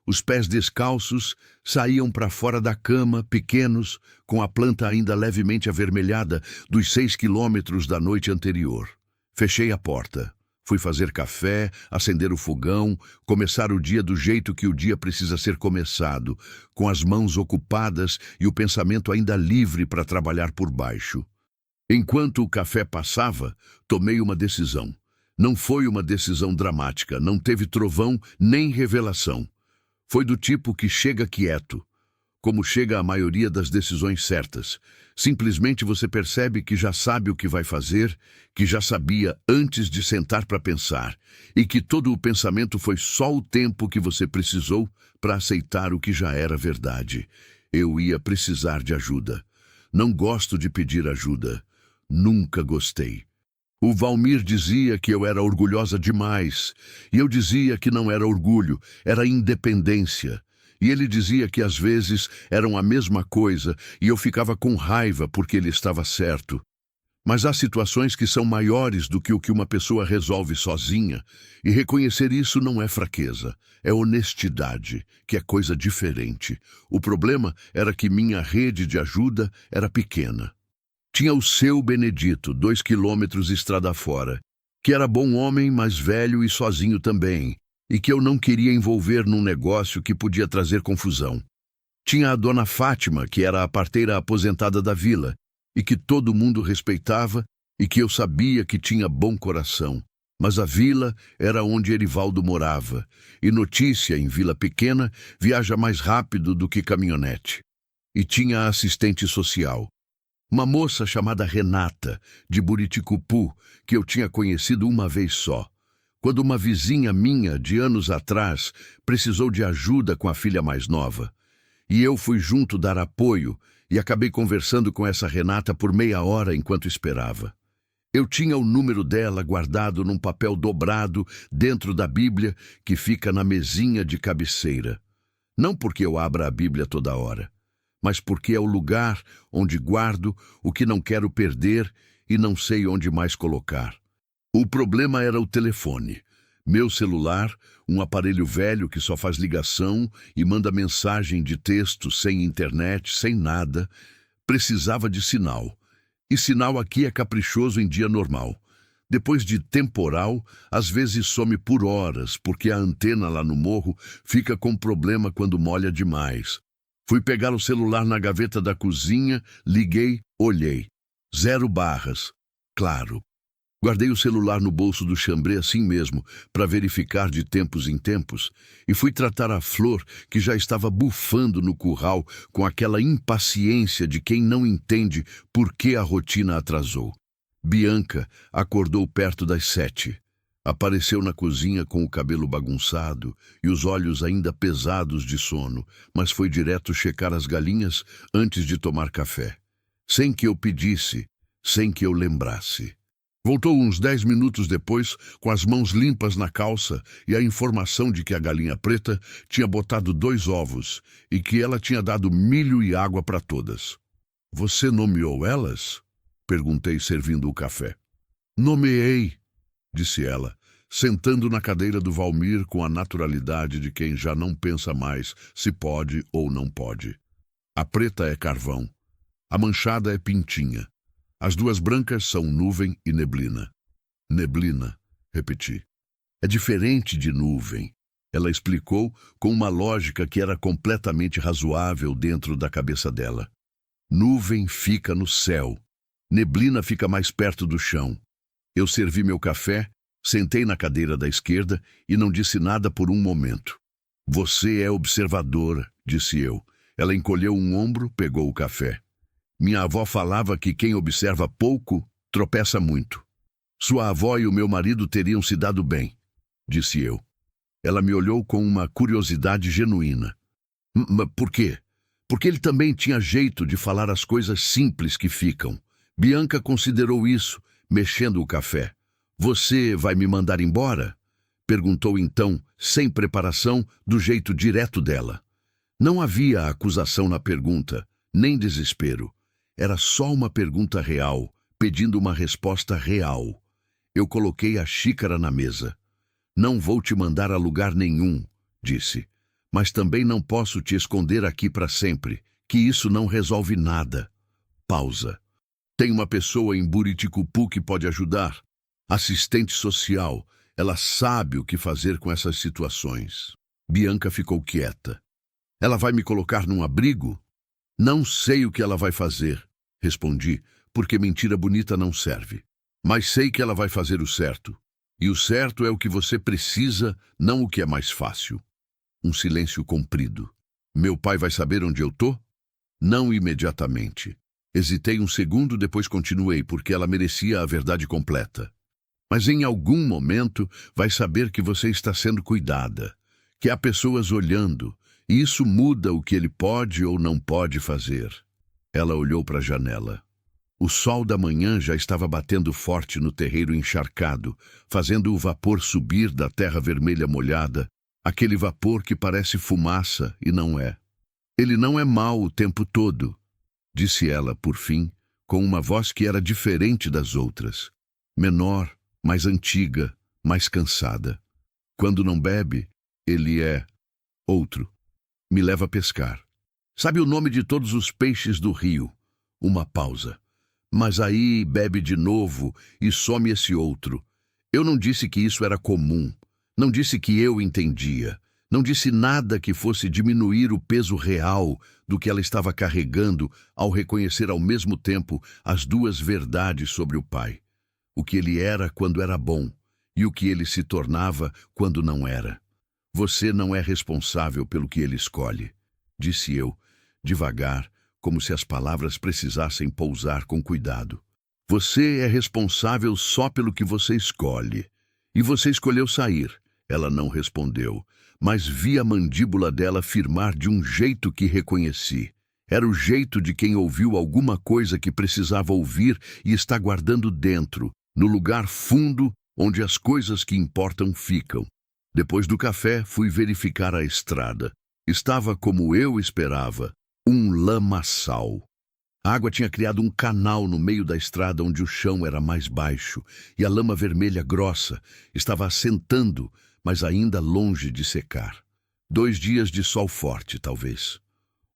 Os pés descalços saíam para fora da cama, pequenos, com a planta ainda levemente avermelhada dos 6 quilômetros da noite anterior. Fechei a porta. Fui fazer café, acender o fogão, começar o dia do jeito que o dia precisa ser começado, com as mãos ocupadas e o pensamento ainda livre para trabalhar por baixo. Enquanto o café passava, tomei uma decisão. Não foi uma decisão dramática, não teve trovão nem revelação. Foi do tipo que chega quieto, como chega a maioria das decisões certas. Simplesmente você percebe que já sabe o que vai fazer, que já sabia antes de sentar para pensar, e que todo o pensamento foi só o tempo que você precisou para aceitar o que já era verdade. Eu ia precisar de ajuda. Não gosto de pedir ajuda. Nunca gostei. O Valmir dizia que eu era orgulhosa demais, e eu dizia que não era orgulho, era independência. E ele dizia que às vezes eram a mesma coisa, e eu ficava com raiva porque ele estava certo. Mas há situações que são maiores do que o que uma pessoa resolve sozinha, e reconhecer isso não é fraqueza, é honestidade, que é coisa diferente. O problema era que minha rede de ajuda era pequena. Tinha o seu Benedito, 2 quilômetros estrada fora, que era bom homem, mas velho e sozinho também, e que eu não queria envolver num negócio que podia trazer confusão. Tinha a dona Fátima, que era a parteira aposentada da vila, e que todo mundo respeitava, e que eu sabia que tinha bom coração. Mas a vila era onde Erivaldo morava, e notícia em vila pequena viaja mais rápido do que caminhonete. E tinha a assistente social. Uma moça chamada Renata, de Buriticupu, que eu tinha conhecido uma vez só. Quando uma vizinha minha, de anos atrás, precisou de ajuda com a filha mais nova. E eu fui junto dar apoio e acabei conversando com essa Renata por meia hora enquanto esperava. Eu tinha o número dela guardado num papel dobrado dentro da Bíblia que fica na mesinha de cabeceira. Não porque eu abra a Bíblia toda hora, mas porque é o lugar onde guardo o que não quero perder e não sei onde mais colocar. O problema era o telefone. Meu celular, um aparelho velho que só faz ligação e manda mensagem de texto sem internet, sem nada, precisava de sinal. E sinal aqui é caprichoso em dia normal. Depois de temporal, às vezes some por horas, porque a antena lá no morro fica com problema quando molha demais. Fui pegar o celular na gaveta da cozinha, liguei, olhei. 0 barras. Claro. Guardei o celular no bolso do chambré assim mesmo, para verificar de tempos em tempos, e fui tratar a Flor, que já estava bufando no curral com aquela impaciência de quem não entende por que a rotina atrasou. Bianca acordou perto das 7. Apareceu na cozinha com o cabelo bagunçado e os olhos ainda pesados de sono, mas foi direto checar as galinhas antes de tomar café. Sem que eu pedisse, sem que eu lembrasse. Voltou uns 10 minutos depois, com as mãos limpas na calça e a informação de que a galinha preta tinha botado 2 ovos e que ela tinha dado milho e água para todas. Você nomeou elas? Perguntei, servindo o café. Nomeei, disse ela, sentando na cadeira do Valmir com a naturalidade de quem já não pensa mais se pode ou não pode. A preta é Carvão. A manchada é Pintinha. As 2 brancas são Nuvem e Neblina. Neblina, repeti. É diferente de nuvem. Ela explicou com uma lógica que era completamente razoável dentro da cabeça dela. Nuvem fica no céu. Neblina fica mais perto do chão. Eu servi meu café, sentei na cadeira da esquerda e não disse nada por um momento. Você é observadora, disse eu. Ela encolheu um ombro, pegou o café. Minha avó falava que quem observa pouco, tropeça muito. Sua avó e o meu marido teriam se dado bem, disse eu. Ela me olhou com uma curiosidade genuína. Por quê? Porque ele também tinha jeito de falar as coisas simples que ficam. Bianca considerou isso, mexendo o café. Você vai me mandar embora? Perguntou então, sem preparação, do jeito direto dela. Não havia acusação na pergunta, nem desespero. Era só uma pergunta real, pedindo uma resposta real. Eu coloquei a xícara na mesa. Não vou te mandar a lugar nenhum, disse. Mas também não posso te esconder aqui para sempre, que isso não resolve nada. Pausa. Tem uma pessoa em Buriticupu que pode ajudar. Assistente social. Ela sabe o que fazer com essas situações. Bianca ficou quieta. Ela vai me colocar num abrigo? Não sei o que ela vai fazer, respondi, porque mentira bonita não serve. Mas sei que ela vai fazer o certo. E o certo é o que você precisa, não o que é mais fácil. Um silêncio comprido. Meu pai vai saber onde eu tô? Não imediatamente. Hesitei um segundo, depois continuei, porque ela merecia a verdade completa. Mas em algum momento vai saber que você está sendo cuidada, que há pessoas olhando, e isso muda o que ele pode ou não pode fazer. Ela olhou para a janela. O sol da manhã já estava batendo forte no terreiro encharcado, fazendo o vapor subir da terra vermelha molhada, aquele vapor que parece fumaça e não é. Ele não é mau o tempo todo, disse ela, por fim, com uma voz que era diferente das outras. Menor, mais antiga, mais cansada. Quando não bebe, ele é outro. Me leva a pescar. Sabe o nome de todos os peixes do rio? Uma pausa. Mas aí bebe de novo e some esse outro. Eu não disse que isso era comum. Não disse que eu entendia. Não disse nada que fosse diminuir o peso real do que ela estava carregando ao reconhecer ao mesmo tempo as duas verdades sobre o pai. O que ele era quando era bom e o que ele se tornava quando não era. Você não é responsável pelo que ele escolhe, disse eu, devagar, como se as palavras precisassem pousar com cuidado. Você é responsável só pelo que você escolhe. E você escolheu sair. Ela não respondeu, mas vi a mandíbula dela firmar de um jeito que reconheci. Era o jeito de quem ouviu alguma coisa que precisava ouvir e está guardando dentro, no lugar fundo onde as coisas que importam ficam. Depois do café, fui verificar a estrada. Estava como eu esperava, um lamaçal. A água tinha criado um canal no meio da estrada onde o chão era mais baixo e a lama vermelha grossa estava assentando, mas ainda longe de secar. 2 dias de sol forte, talvez.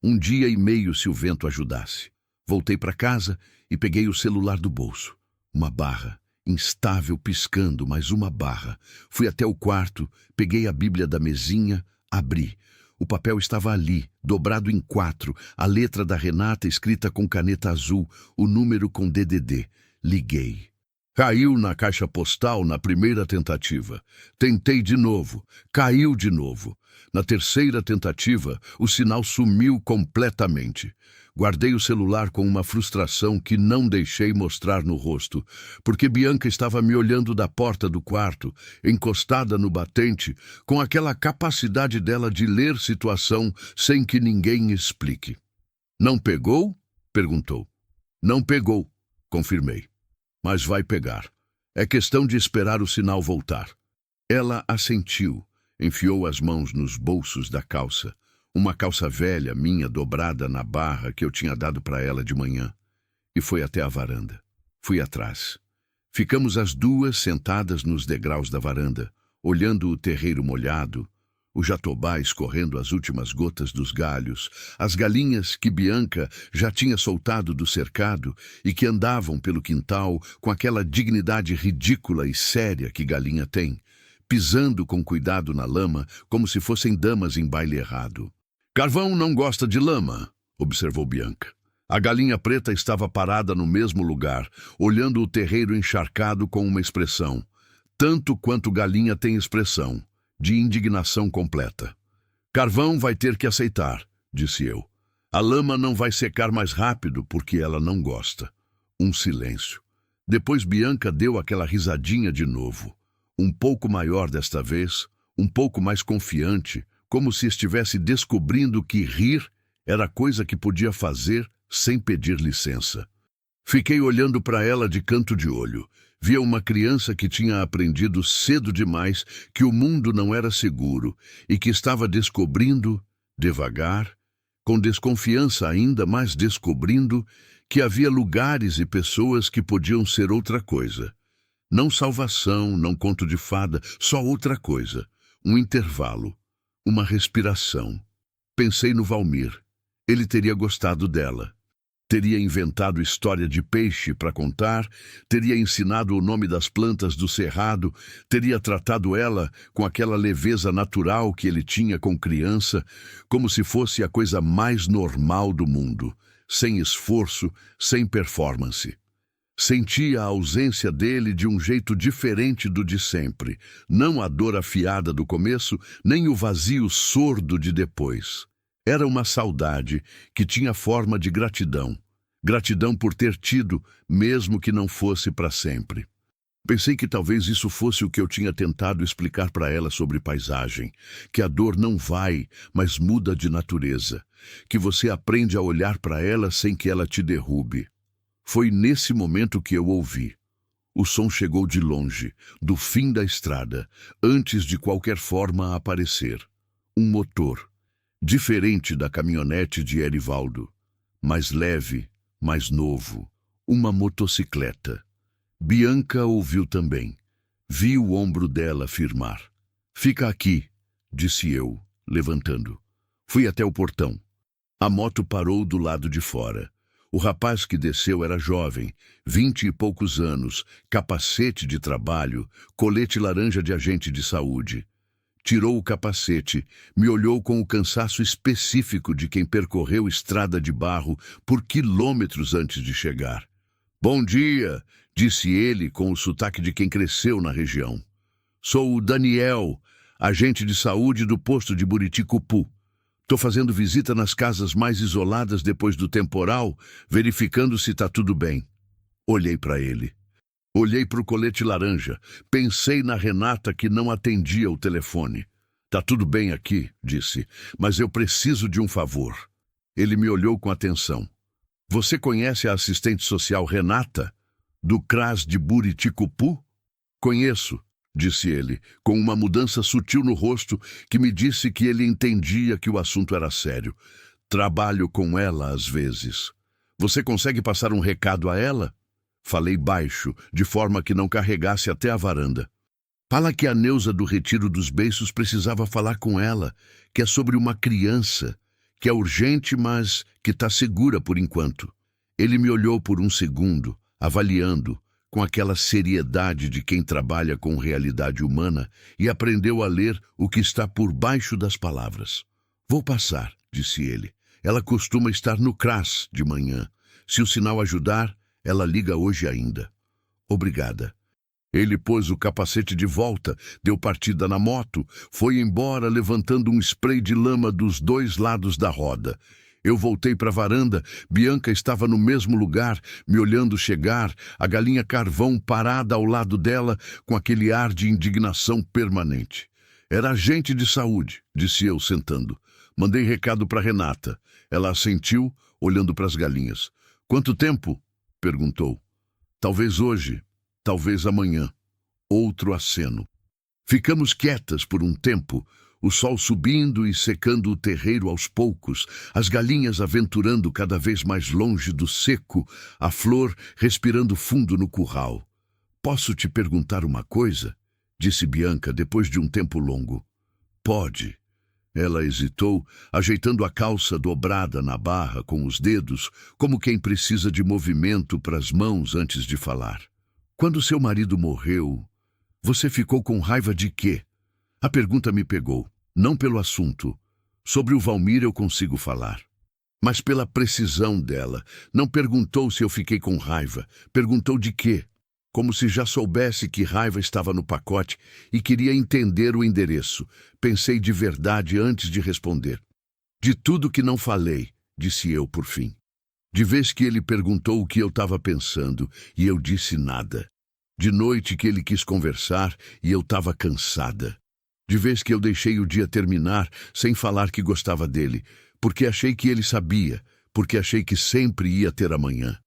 1 dia e meio se o vento ajudasse. Voltei para casa e peguei o celular do bolso. Uma barra, instável piscando, mas uma barra. Fui até o quarto, peguei a Bíblia da mesinha, abri. O papel estava ali, dobrado em 4, a letra da Renata escrita com caneta azul, o número com DDD. Liguei. Caiu na caixa postal na primeira tentativa. Tentei de novo. Caiu de novo. Na terceira tentativa, o sinal sumiu completamente. Guardei o celular com uma frustração que não deixei mostrar no rosto, porque Bianca estava me olhando da porta do quarto, encostada no batente, com aquela capacidade dela de ler situação sem que ninguém explique. Não pegou? Perguntou. Não pegou, confirmei. Mas vai pegar. É questão de esperar o sinal voltar. Ela assentiu, enfiou as mãos nos bolsos da calça. Uma calça velha minha dobrada na barra que eu tinha dado para ela de manhã. E foi até a varanda. Fui atrás. Ficamos as duas sentadas nos degraus da varanda, olhando o terreiro molhado, o jatobá escorrendo as últimas gotas dos galhos, as galinhas que Bianca já tinha soltado do cercado e que andavam pelo quintal com aquela dignidade ridícula e séria que galinha tem, pisando com cuidado na lama como se fossem damas em baile errado. Carvão não gosta de lama, observou Bianca. A galinha preta estava parada no mesmo lugar, olhando o terreiro encharcado com uma expressão, tanto quanto galinha tem expressão, de indignação completa. Carvão vai ter que aceitar, disse eu. A lama não vai secar mais rápido porque ela não gosta. Um silêncio. Depois Bianca deu aquela risadinha de novo. Um pouco maior desta vez, um pouco mais confiante, como se estivesse descobrindo que rir era coisa que podia fazer sem pedir licença. Fiquei olhando para ela de canto de olho. Via uma criança que tinha aprendido cedo demais que o mundo não era seguro e que estava descobrindo, devagar, com desconfiança ainda, mas descobrindo que havia lugares e pessoas que podiam ser outra coisa. Não salvação, não conto de fada, só outra coisa. Um intervalo, uma respiração. Pensei no Valmir. Ele teria gostado dela. Teria inventado história de peixe para contar, teria ensinado o nome das plantas do cerrado, teria tratado ela com aquela leveza natural que ele tinha com criança, como se fosse a coisa mais normal do mundo, sem esforço, sem performance. Sentia a ausência dele de um jeito diferente do de sempre, não a dor afiada do começo, nem o vazio sordo de depois. Era uma saudade que tinha forma de gratidão. Gratidão por ter tido, mesmo que não fosse para sempre. Pensei que talvez isso fosse o que eu tinha tentado explicar para ela sobre paisagem, que a dor não vai, mas muda de natureza, que você aprende a olhar para ela sem que ela te derrube. Foi nesse momento que eu ouvi. O som chegou de longe, do fim da estrada, antes de qualquer forma aparecer. Um motor, diferente da caminhonete de Erivaldo, mais leve, mais novo, uma motocicleta. Bianca ouviu também. Vi o ombro dela firmar. Fica aqui, disse eu, levantando. Fui até o portão. A moto parou do lado de fora. O rapaz que desceu era jovem, 20 e poucos anos, capacete de trabalho, colete laranja de agente de saúde. Tirou o capacete, me olhou com o cansaço específico de quem percorreu estrada de barro por quilômetros antes de chegar. Bom dia, disse ele com o sotaque de quem cresceu na região. Sou o Daniel, agente de saúde do posto de Buriticupu. Estou fazendo visita nas casas mais isoladas depois do temporal, verificando se está tudo bem. Olhei para ele. Olhei para o colete laranja. Pensei na Renata que não atendia o telefone. Tá tudo bem aqui, disse, mas eu preciso de um favor. Ele me olhou com atenção. Você conhece a assistente social Renata, do CRAS de Buriticupu? Conheço, disse ele, com uma mudança sutil no rosto que me disse que ele entendia que o assunto era sério. Trabalho com ela às vezes. Você consegue passar um recado a ela? Falei baixo, de forma que não carregasse até a varanda. Fala que a Neuza do Retiro dos Beiços precisava falar com ela, que é sobre uma criança, que é urgente, mas que está segura por enquanto. Ele me olhou por um segundo, avaliando, com aquela seriedade de quem trabalha com realidade humana, e aprendeu a ler o que está por baixo das palavras. Vou passar, disse ele. Ela costuma estar no CRAS de manhã. Se o sinal ajudar, ela liga hoje ainda. Obrigada. Ele pôs o capacete de volta, deu partida na moto, foi embora levantando um spray de lama dos dois lados da roda. Eu voltei para a varanda, Bianca estava no mesmo lugar, me olhando chegar, a galinha carvão parada ao lado dela, com aquele ar de indignação permanente. Era agente de saúde, disse eu, sentando. Mandei recado para Renata. Ela assentiu, olhando para as galinhas. Quanto tempo? Perguntou. Talvez hoje, talvez amanhã. Outro aceno. Ficamos quietas por um tempo, o sol subindo e secando o terreiro aos poucos, as galinhas aventurando cada vez mais longe do seco, a flor respirando fundo no curral. Posso te perguntar uma coisa? Disse Bianca depois de um tempo longo. Pode. Ela hesitou, ajeitando a calça dobrada na barra com os dedos, como quem precisa de movimento para as mãos antes de falar. Quando seu marido morreu, você ficou com raiva de quê? A pergunta me pegou, não pelo assunto. Sobre o Valmir eu consigo falar. Mas pela precisão dela. Não perguntou se eu fiquei com raiva. Perguntou de quê? Como se já soubesse que raiva estava no pacote e queria entender o endereço. Pensei de verdade antes de responder. De tudo que não falei, disse eu por fim. De vez que ele perguntou o que eu estava pensando e eu disse nada. De noite que ele quis conversar e eu estava cansada. De vez que eu deixei o dia terminar sem falar que gostava dele, porque achei que ele sabia, porque achei que sempre ia ter amanhã.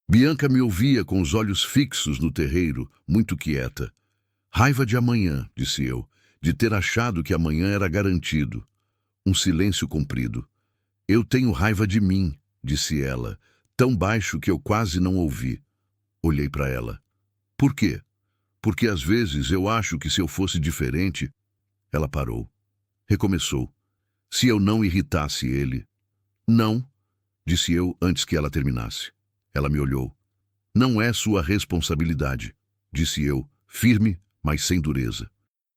Bianca me ouvia com os olhos fixos no terreiro, muito quieta. Raiva de amanhã, disse eu, de ter achado que amanhã era garantido. Um silêncio comprido. Eu tenho raiva de mim, disse ela, tão baixo que eu quase não ouvi. Olhei para ela. Por quê? Porque às vezes eu acho que se eu fosse diferente... Ela parou. Recomeçou. Se eu não irritasse ele... Não, disse eu antes que ela terminasse. Ela me olhou. Não é sua responsabilidade, disse eu, firme, mas sem dureza.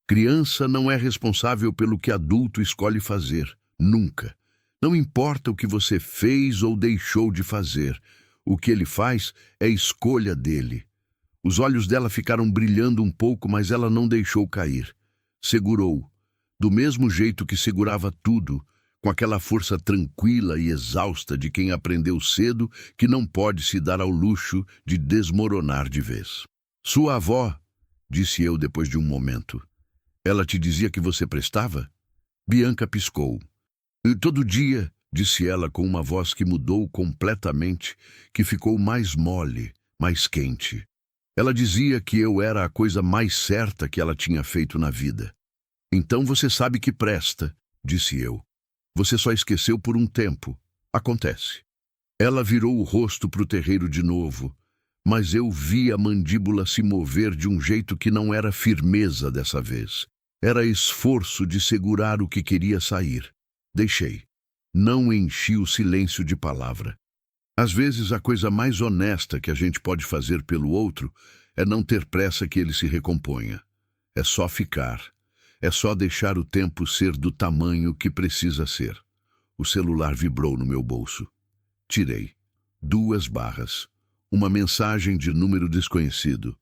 Criança não é responsável pelo que adulto escolhe fazer, nunca. Não importa o que você fez ou deixou de fazer. O que ele faz é escolha dele. Os olhos dela ficaram brilhando um pouco, mas ela não deixou cair. Segurou, do mesmo jeito que segurava tudo, com aquela força tranquila e exausta de quem aprendeu cedo que não pode se dar ao luxo de desmoronar de vez. Sua avó, disse eu depois de um momento. Ela te dizia que você prestava? Bianca piscou. E todo dia, disse ela com uma voz que mudou completamente, que ficou mais mole, mais quente. Ela dizia que eu era a coisa mais certa que ela tinha feito na vida. Então você sabe que presta, disse eu. Você só esqueceu por um tempo. Acontece. Ela virou o rosto para o terreiro de novo, mas eu vi a mandíbula se mover de um jeito que não era firmeza dessa vez. Era esforço de segurar o que queria sair. Deixei. Não enchi o silêncio de palavra. Às vezes a coisa mais honesta que a gente pode fazer pelo outro é não ter pressa que ele se recomponha. É só ficar. É só deixar o tempo ser do tamanho que precisa ser. O celular vibrou no meu bolso. Tirei. 2 barras. Uma mensagem de número desconhecido.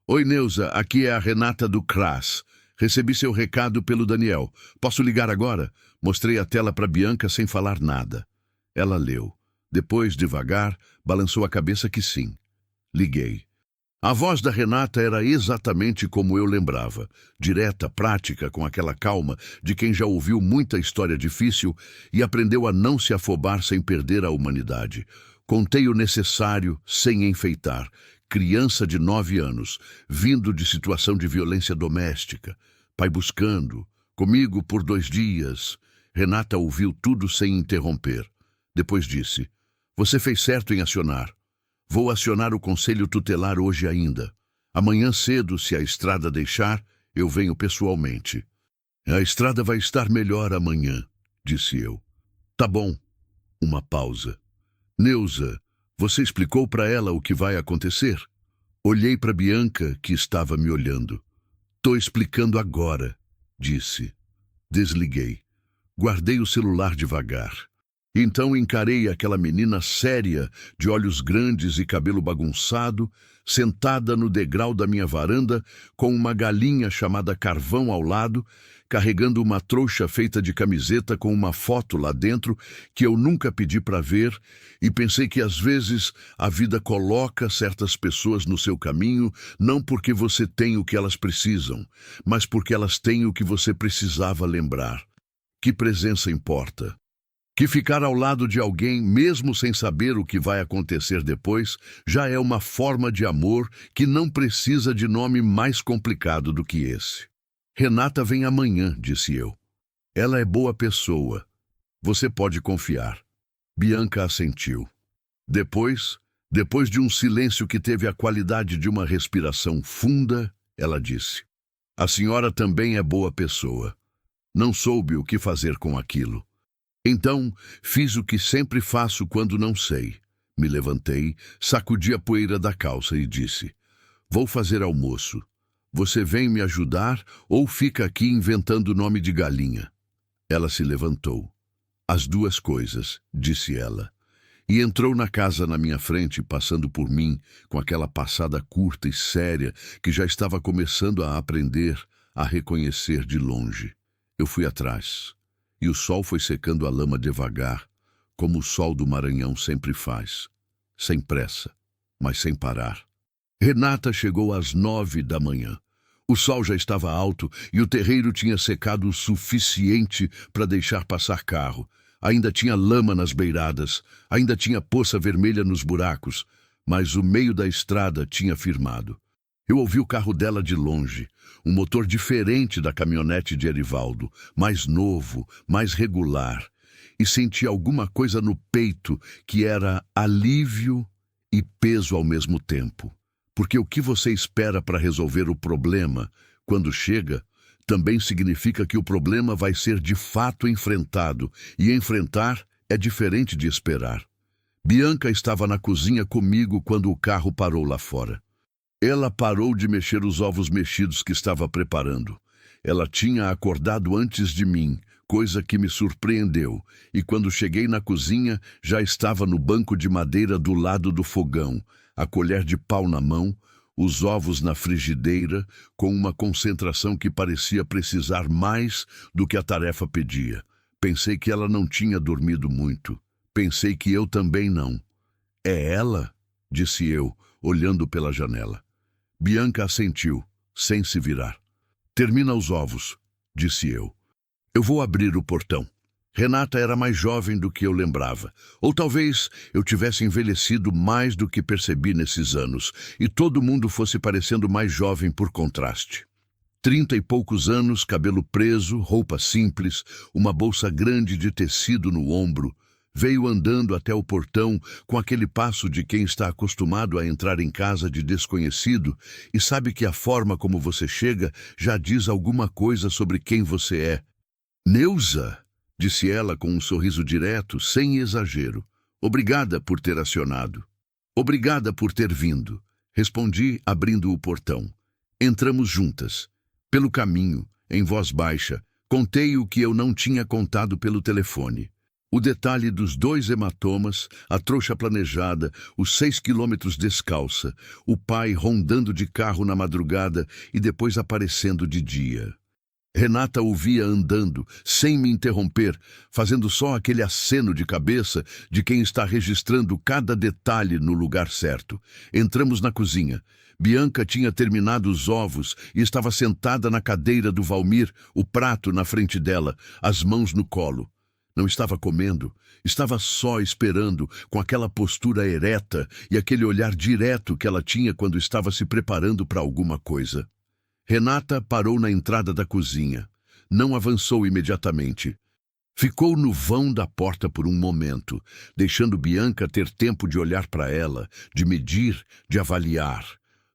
Oi, Neuza, aqui é a Renata do CRAS. Recebi seu recado pelo Daniel. Posso ligar agora? Mostrei a tela para Bianca sem falar nada. Ela leu. Depois, devagar, balançou a cabeça que sim. Liguei. A voz da Renata era exatamente como eu lembrava, direta, prática, com aquela calma de quem já ouviu muita história difícil e aprendeu a não se afobar sem perder a humanidade. Contei o necessário, sem enfeitar. Criança de 9 anos, vindo de situação de violência doméstica. Pai buscando, comigo por 2 dias. Renata ouviu tudo sem interromper. Depois disse, você fez certo em acionar. Vou acionar o conselho tutelar hoje ainda. Amanhã cedo, se a estrada deixar, eu venho pessoalmente. A estrada vai estar melhor amanhã, disse eu. Tá bom. Uma pausa. Neuza, você explicou para ela o que vai acontecer? Olhei para Bianca, que estava me olhando. Tô explicando agora, disse. Desliguei. Guardei o celular devagar. Então encarei aquela menina séria, de olhos grandes e cabelo bagunçado, sentada no degrau da minha varanda, com uma galinha chamada Carvão ao lado, carregando uma trouxa feita de camiseta com uma foto lá dentro que eu nunca pedi para ver, e pensei que às vezes a vida coloca certas pessoas no seu caminho não porque você tem o que elas precisam, mas porque elas têm o que você precisava lembrar. Que presença importa? Que ficar ao lado de alguém, mesmo sem saber o que vai acontecer depois, já é uma forma de amor que não precisa de nome mais complicado do que esse. Renata vem amanhã, disse eu. Ela é boa pessoa. Você pode confiar. Bianca assentiu. Depois de um silêncio que teve a qualidade de uma respiração funda, ela disse, a senhora também é boa pessoa. Não soube o que fazer com aquilo. Então, fiz o que sempre faço quando não sei. Me levantei, sacudi a poeira da calça e disse, vou fazer almoço. Você vem me ajudar ou fica aqui inventando nome de galinha? Ela se levantou. As 2 coisas, disse ela. E entrou na casa na minha frente, passando por mim, com aquela passada curta e séria que já estava começando a aprender a reconhecer de longe. Eu fui atrás. E o sol foi secando a lama devagar, como o sol do Maranhão sempre faz. Sem pressa, mas sem parar. Renata chegou às 9 da manhã. O sol já estava alto e o terreiro tinha secado o suficiente para deixar passar carro. Ainda tinha lama nas beiradas, ainda tinha poça vermelha nos buracos, mas o meio da estrada tinha firmado. Eu ouvi o carro dela de longe, um motor diferente da caminhonete de Erivaldo, mais novo, mais regular. e senti alguma coisa no peito que era alívio e peso ao mesmo tempo. Porque o que você espera para resolver o problema, quando chega, também significa que o problema vai ser de fato enfrentado, e enfrentar é diferente de esperar. Bianca estava na cozinha comigo quando o carro parou lá fora. Ela parou de mexer os ovos mexidos que estava preparando. Ela tinha acordado antes de mim, coisa que me surpreendeu, e quando cheguei na cozinha, já estava no banco de madeira do lado do fogão, a colher de pau na mão, os ovos na frigideira, com uma concentração que parecia precisar mais do que a tarefa pedia. Pensei que ela não tinha dormido muito. Pensei que eu também não. É ela? Disse eu, olhando pela janela. Bianca assentiu, sem se virar. Termina os ovos, disse eu. Eu vou abrir o portão. Renata era mais jovem do que eu lembrava. Ou talvez eu tivesse envelhecido mais do que percebi nesses anos, e todo mundo fosse parecendo mais jovem por contraste. 30 e poucos anos, cabelo preso, roupa simples, uma bolsa grande de tecido no ombro. Veio andando até o portão com aquele passo de quem está acostumado a entrar em casa de desconhecido e sabe que a forma como você chega já diz alguma coisa sobre quem você é. Neuza, disse ela com um sorriso direto, sem exagero. Obrigada por ter acionado. Obrigada por ter vindo, respondi, abrindo o portão. Entramos juntas. Pelo caminho, em voz baixa, contei o que eu não tinha contado pelo telefone. O detalhe dos 2 hematomas, a trouxa planejada, os 6 quilômetros descalça, o pai rondando de carro na madrugada e depois aparecendo de dia. Renata o via andando, sem me interromper, fazendo só aquele aceno de cabeça de quem está registrando cada detalhe no lugar certo. Entramos na cozinha. Bianca tinha terminado os ovos e estava sentada na cadeira do Valmir, o prato na frente dela, as mãos no colo. Não estava comendo, estava só esperando, com aquela postura ereta e aquele olhar direto que ela tinha quando estava se preparando para alguma coisa. Renata parou na entrada da cozinha. Não avançou imediatamente. Ficou no vão da porta por um momento, deixando Bianca ter tempo de olhar para ela, de medir, de avaliar.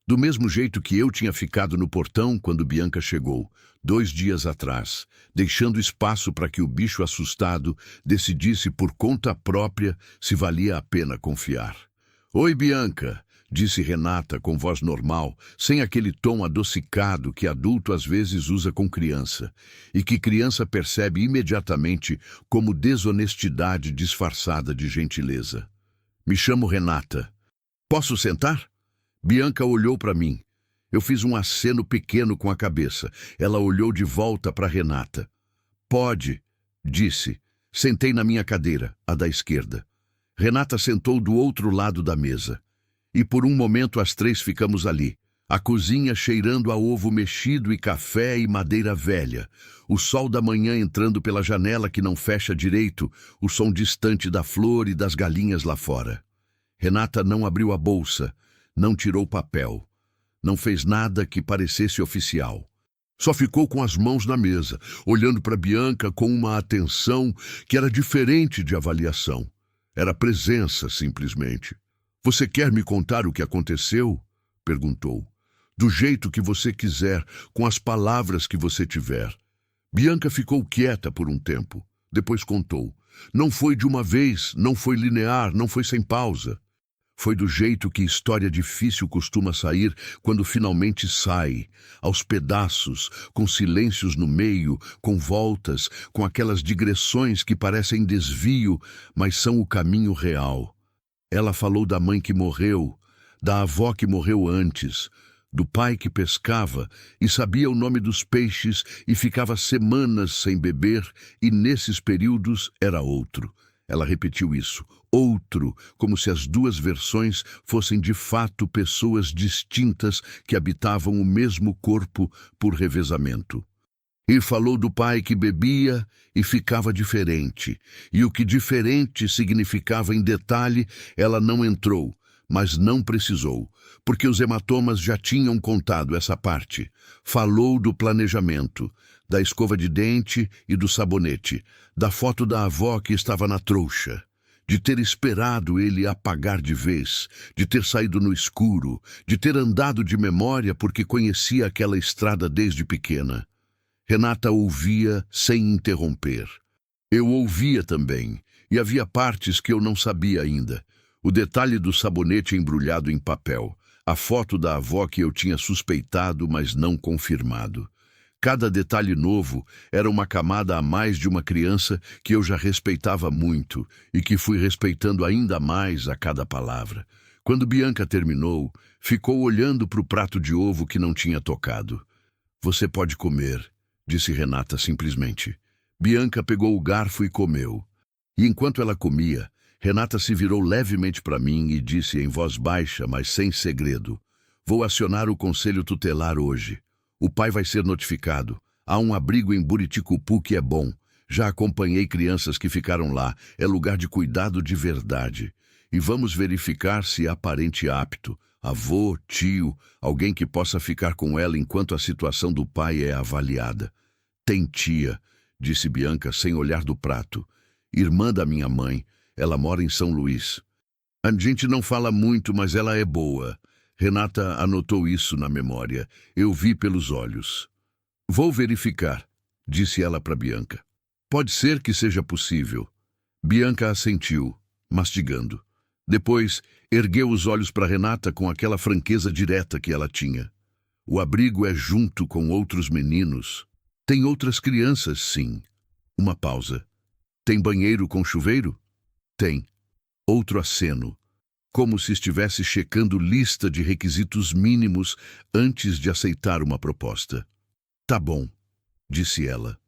Do mesmo jeito que eu tinha ficado no portão quando Bianca chegou, 2 dias atrás, deixando espaço para que o bicho assustado decidisse por conta própria se valia a pena confiar. Oi, Bianca, disse Renata com voz normal, sem aquele tom adocicado que adulto às vezes usa com criança, e que criança percebe imediatamente como desonestidade disfarçada de gentileza. Me chamo Renata. Posso sentar? Bianca olhou para mim. Eu fiz um aceno pequeno com a cabeça. Ela olhou de volta para Renata. Pode, disse. Sentei na minha cadeira, a da esquerda. Renata sentou do outro lado da mesa. E por um momento as 3 ficamos ali. A cozinha cheirando a ovo mexido e café e madeira velha. O sol da manhã entrando pela janela que não fecha direito, o som distante da flor e das galinhas lá fora. Renata não abriu a bolsa. Não tirou papel. Não fez nada que parecesse oficial. Só ficou com as mãos na mesa, olhando para Bianca com uma atenção que era diferente de avaliação. Era presença, simplesmente. Você quer me contar o que aconteceu? Perguntou. Do jeito que você quiser, com as palavras que você tiver. Bianca ficou quieta por um tempo. Depois contou. Não foi de uma vez, não foi linear, não foi sem pausa. Foi do jeito que história difícil costuma sair quando finalmente sai, aos pedaços, com silêncios no meio, com voltas, com aquelas digressões que parecem desvio, mas são o caminho real. Ela falou da mãe que morreu, da avó que morreu antes, do pai que pescava e sabia o nome dos peixes e ficava semanas sem beber, e nesses períodos era outro. Ela repetiu isso, outro, como se as 2 versões fossem de fato pessoas distintas que habitavam o mesmo corpo por revezamento. E falou do pai que bebia e ficava diferente, e o que diferente significava em detalhe, ela não entrou, mas não precisou, porque os hematomas já tinham contado essa parte. Falou do planejamento, da escova de dente e do sabonete, da foto da avó que estava na trouxa, de ter esperado ele apagar de vez, de ter saído no escuro, de ter andado de memória porque conhecia aquela estrada desde pequena. Renata ouvia sem interromper. Eu ouvia também, e havia partes que eu não sabia ainda. O detalhe do sabonete embrulhado em papel, a foto da avó que eu tinha suspeitado, mas não confirmado. Cada detalhe novo era uma camada a mais de uma criança que eu já respeitava muito e que fui respeitando ainda mais a cada palavra. Quando Bianca terminou, ficou olhando para o prato de ovo que não tinha tocado. "Você pode comer", disse Renata simplesmente. Bianca pegou o garfo e comeu. E enquanto ela comia, Renata se virou levemente para mim e disse em voz baixa, mas sem segredo: "Vou acionar o conselho tutelar hoje. O pai vai ser notificado. Há um abrigo em Buriticupu que é bom. Já acompanhei crianças que ficaram lá. É lugar de cuidado de verdade. E vamos verificar se há parente apto, avô, tio, alguém que possa ficar com ela enquanto a situação do pai é avaliada." "Tem tia", disse Bianca sem olhar do prato. "Irmã da minha mãe. Ela mora em São Luís. A gente não fala muito, mas ela é boa." Renata anotou isso na memória. Eu vi pelos olhos. "Vou verificar", disse ela para Bianca. "Pode ser que seja possível." Bianca assentiu, mastigando. Depois, ergueu os olhos para Renata com aquela franqueza direta que ela tinha. "O abrigo é junto com outros meninos. Tem outras crianças, sim." Uma pausa. "Tem banheiro com chuveiro?" "Tem." Outro aceno, como se estivesse checando lista de requisitos mínimos antes de aceitar uma proposta. "Tá bom", disse ela.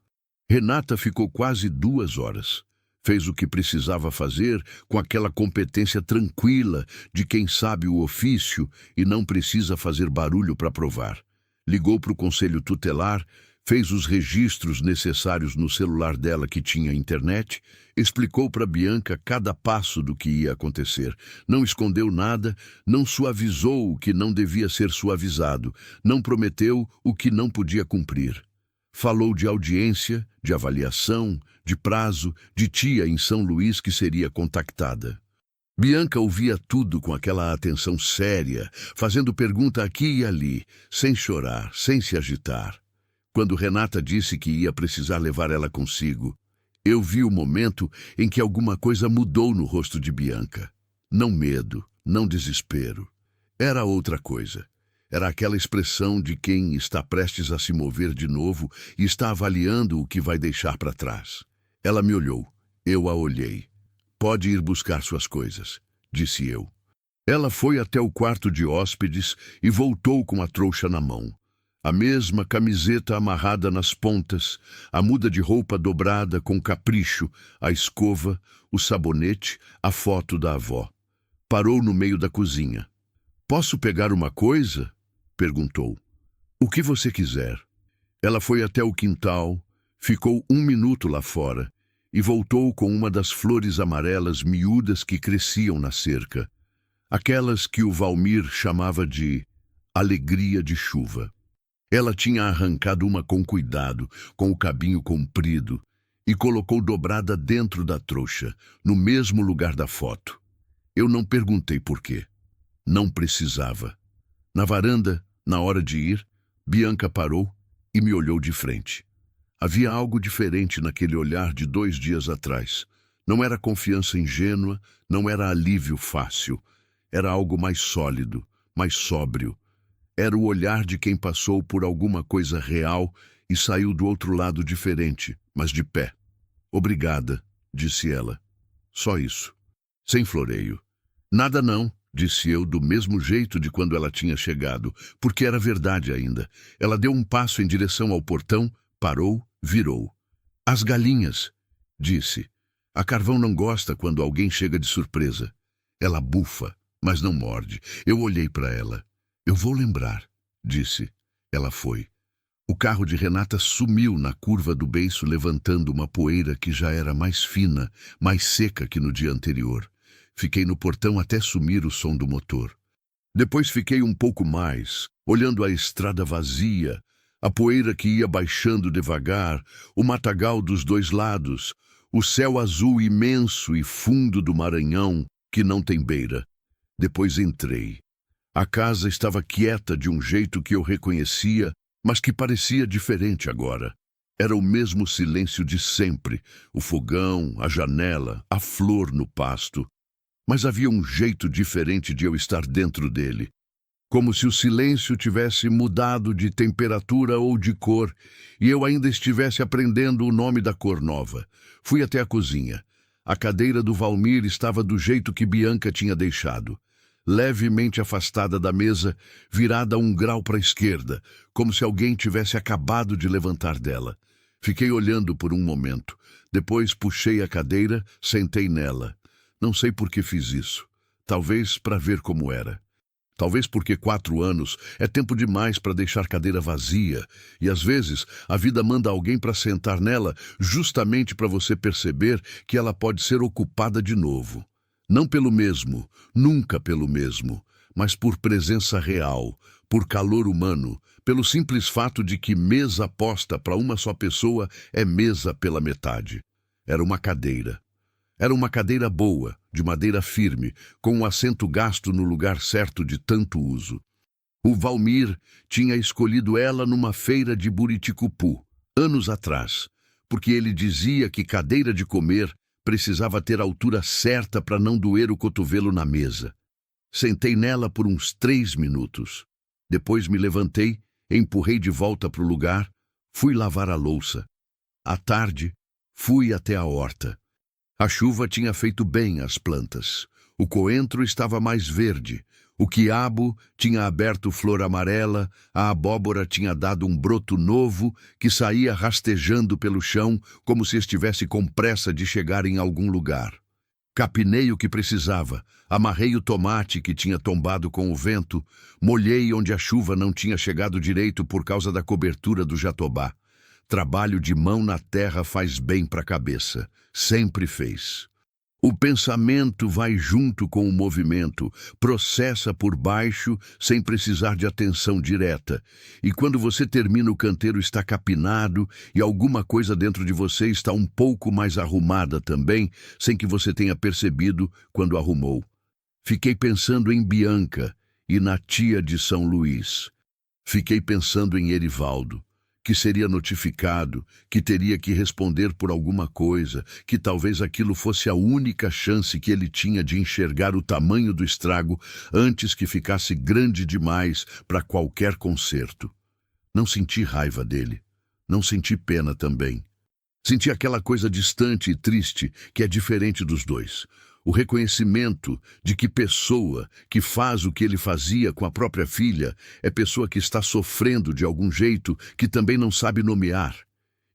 Renata ficou quase 2 horas. Fez o que precisava fazer com aquela competência tranquila de quem sabe o ofício e não precisa fazer barulho para provar. Ligou para o conselho tutelar, fez os registros necessários no celular dela que tinha internet, explicou para Bianca cada passo do que ia acontecer. Não escondeu nada, não suavizou o que não devia ser suavizado, não prometeu o que não podia cumprir. Falou de audiência, de avaliação, de prazo, de tia em São Luís que seria contactada. Bianca ouvia tudo com aquela atenção séria, fazendo pergunta aqui e ali, sem chorar, sem se agitar. Quando Renata disse que ia precisar levar ela consigo, eu vi o momento em que alguma coisa mudou no rosto de Bianca. Não medo, não desespero. Era outra coisa. Era aquela expressão de quem está prestes a se mover de novo e está avaliando o que vai deixar para trás. Ela me olhou. Eu a olhei. "Pode ir buscar suas coisas", disse eu. Ela foi até o quarto de hóspedes e voltou com a trouxa na mão. A mesma camiseta amarrada nas pontas, a muda de roupa dobrada com capricho, a escova, o sabonete, a foto da avó. Parou no meio da cozinha. "Posso pegar uma coisa?" perguntou. "O que você quiser." Ela foi até o quintal, ficou 1 minuto lá fora e voltou com uma das flores amarelas miúdas que cresciam na cerca. Aquelas que o Valmir chamava de alegria de chuva. Ela tinha arrancado uma com cuidado, com o cabinho comprido, e colocou dobrada dentro da trouxa, no mesmo lugar da foto. Eu não perguntei por quê. Não precisava. Na varanda, na hora de ir, Bianca parou e me olhou de frente. Havia algo diferente naquele olhar de 2 dias atrás. Não era confiança ingênua, não era alívio fácil. Era algo mais sólido, mais sóbrio. Era o olhar de quem passou por alguma coisa real e saiu do outro lado diferente, mas de pé. "Obrigada", disse ela. Só isso. Sem floreio. "Nada não", disse eu do mesmo jeito de quando ela tinha chegado, porque era verdade ainda. Ela deu um passo em direção ao portão, parou, virou. "As galinhas", disse. A Carvão não gosta quando alguém chega de surpresa. Ela bufa, mas não morde. Eu olhei para ela. "Eu vou lembrar", disse. Ela foi. O carro de Renata sumiu na curva do beiço, levantando uma poeira que já era mais fina, mais seca que no dia anterior. Fiquei no portão até sumir o som do motor. Depois fiquei um pouco mais, olhando a estrada vazia, A poeira que ia baixando devagar, o matagal dos dois lados, o céu azul imenso e fundo do Maranhão, que não tem beira. Depois entrei. A casa estava quieta de um jeito que eu reconhecia, mas que parecia diferente agora. Era o mesmo silêncio de sempre, o fogão, a janela, a flor no pasto. Mas havia um jeito diferente de eu estar dentro dele. Como se o silêncio tivesse mudado de temperatura ou de cor, e eu ainda estivesse aprendendo o nome da cor nova. Fui até a cozinha. A cadeira do Valmir estava do jeito que Bianca tinha deixado. Levemente afastada da mesa, virada 1 grau para a esquerda, como se alguém tivesse acabado de levantar dela. Fiquei olhando por um momento. Depois puxei a cadeira, sentei nela. Não sei por que fiz isso. Talvez para ver como era. Talvez porque 4 anos é tempo demais para deixar cadeira vazia, e às vezes a vida manda alguém para sentar nela justamente para você perceber que ela pode ser ocupada de novo. Não pelo mesmo, nunca pelo mesmo, mas por presença real, por calor humano, pelo simples fato de que mesa posta para uma só pessoa é mesa pela metade. Era uma cadeira. Era uma cadeira boa, de madeira firme, com um assento gasto no lugar certo de tanto uso. O Valmir tinha escolhido ela numa feira de Buriticupu, anos atrás, porque ele dizia que cadeira de comer precisava ter a altura certa para não doer o cotovelo na mesa. Sentei nela por uns 3 minutos. Depois me levantei, empurrei de volta para o lugar, fui lavar a louça. À tarde, fui até a horta. A chuva tinha feito bem às plantas. O coentro estava mais verde. O quiabo tinha aberto flor amarela, a abóbora tinha dado um broto novo que saía rastejando pelo chão como se estivesse com pressa de chegar em algum lugar. Capinei o que precisava, amarrei o tomate que tinha tombado com o vento, molhei onde a chuva não tinha chegado direito por causa da cobertura do jatobá. Trabalho de mão na terra faz bem para a cabeça, sempre fez. O pensamento vai junto com o movimento, processa por baixo sem precisar de atenção direta. E quando você termina, o canteiro está capinado e alguma coisa dentro de você está um pouco mais arrumada também, sem que você tenha percebido quando arrumou. Fiquei pensando em Bianca e na tia de São Luís. Fiquei pensando em Erivaldo, que seria notificado, que teria que responder por alguma coisa, que talvez aquilo fosse a única chance que ele tinha de enxergar o tamanho do estrago antes que ficasse grande demais para qualquer conserto. Não senti raiva dele. Não senti pena também. Senti aquela coisa distante e triste que é diferente dos dois. O reconhecimento de que pessoa que faz o que ele fazia com a própria filha é pessoa que está sofrendo de algum jeito que também não sabe nomear.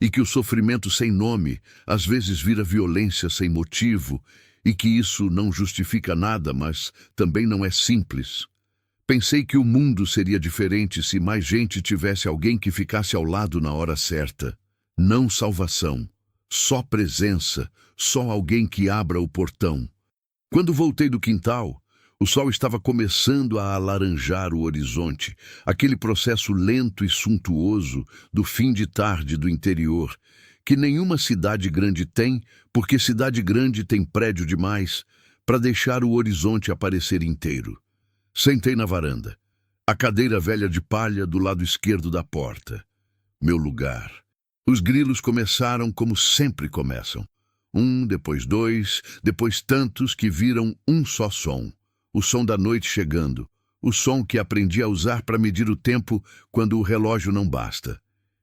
E que o sofrimento sem nome às vezes vira violência sem motivo e que isso não justifica nada, mas também não é simples. Pensei que o mundo seria diferente se mais gente tivesse alguém que ficasse ao lado na hora certa. Não salvação, só presença, só alguém que abra o portão. Quando voltei do quintal, o sol estava começando a alaranjar o horizonte, aquele processo lento e suntuoso do fim de tarde do interior, que nenhuma cidade grande tem, porque cidade grande tem prédio demais, para deixar o horizonte aparecer inteiro. Sentei na varanda, a cadeira velha de palha do lado esquerdo da porta. Meu lugar. Os grilos começaram como sempre começam. Depois 2, depois tantos que viram um só som. O som da noite chegando. O som que aprendi a usar para medir o tempo quando o relógio não basta.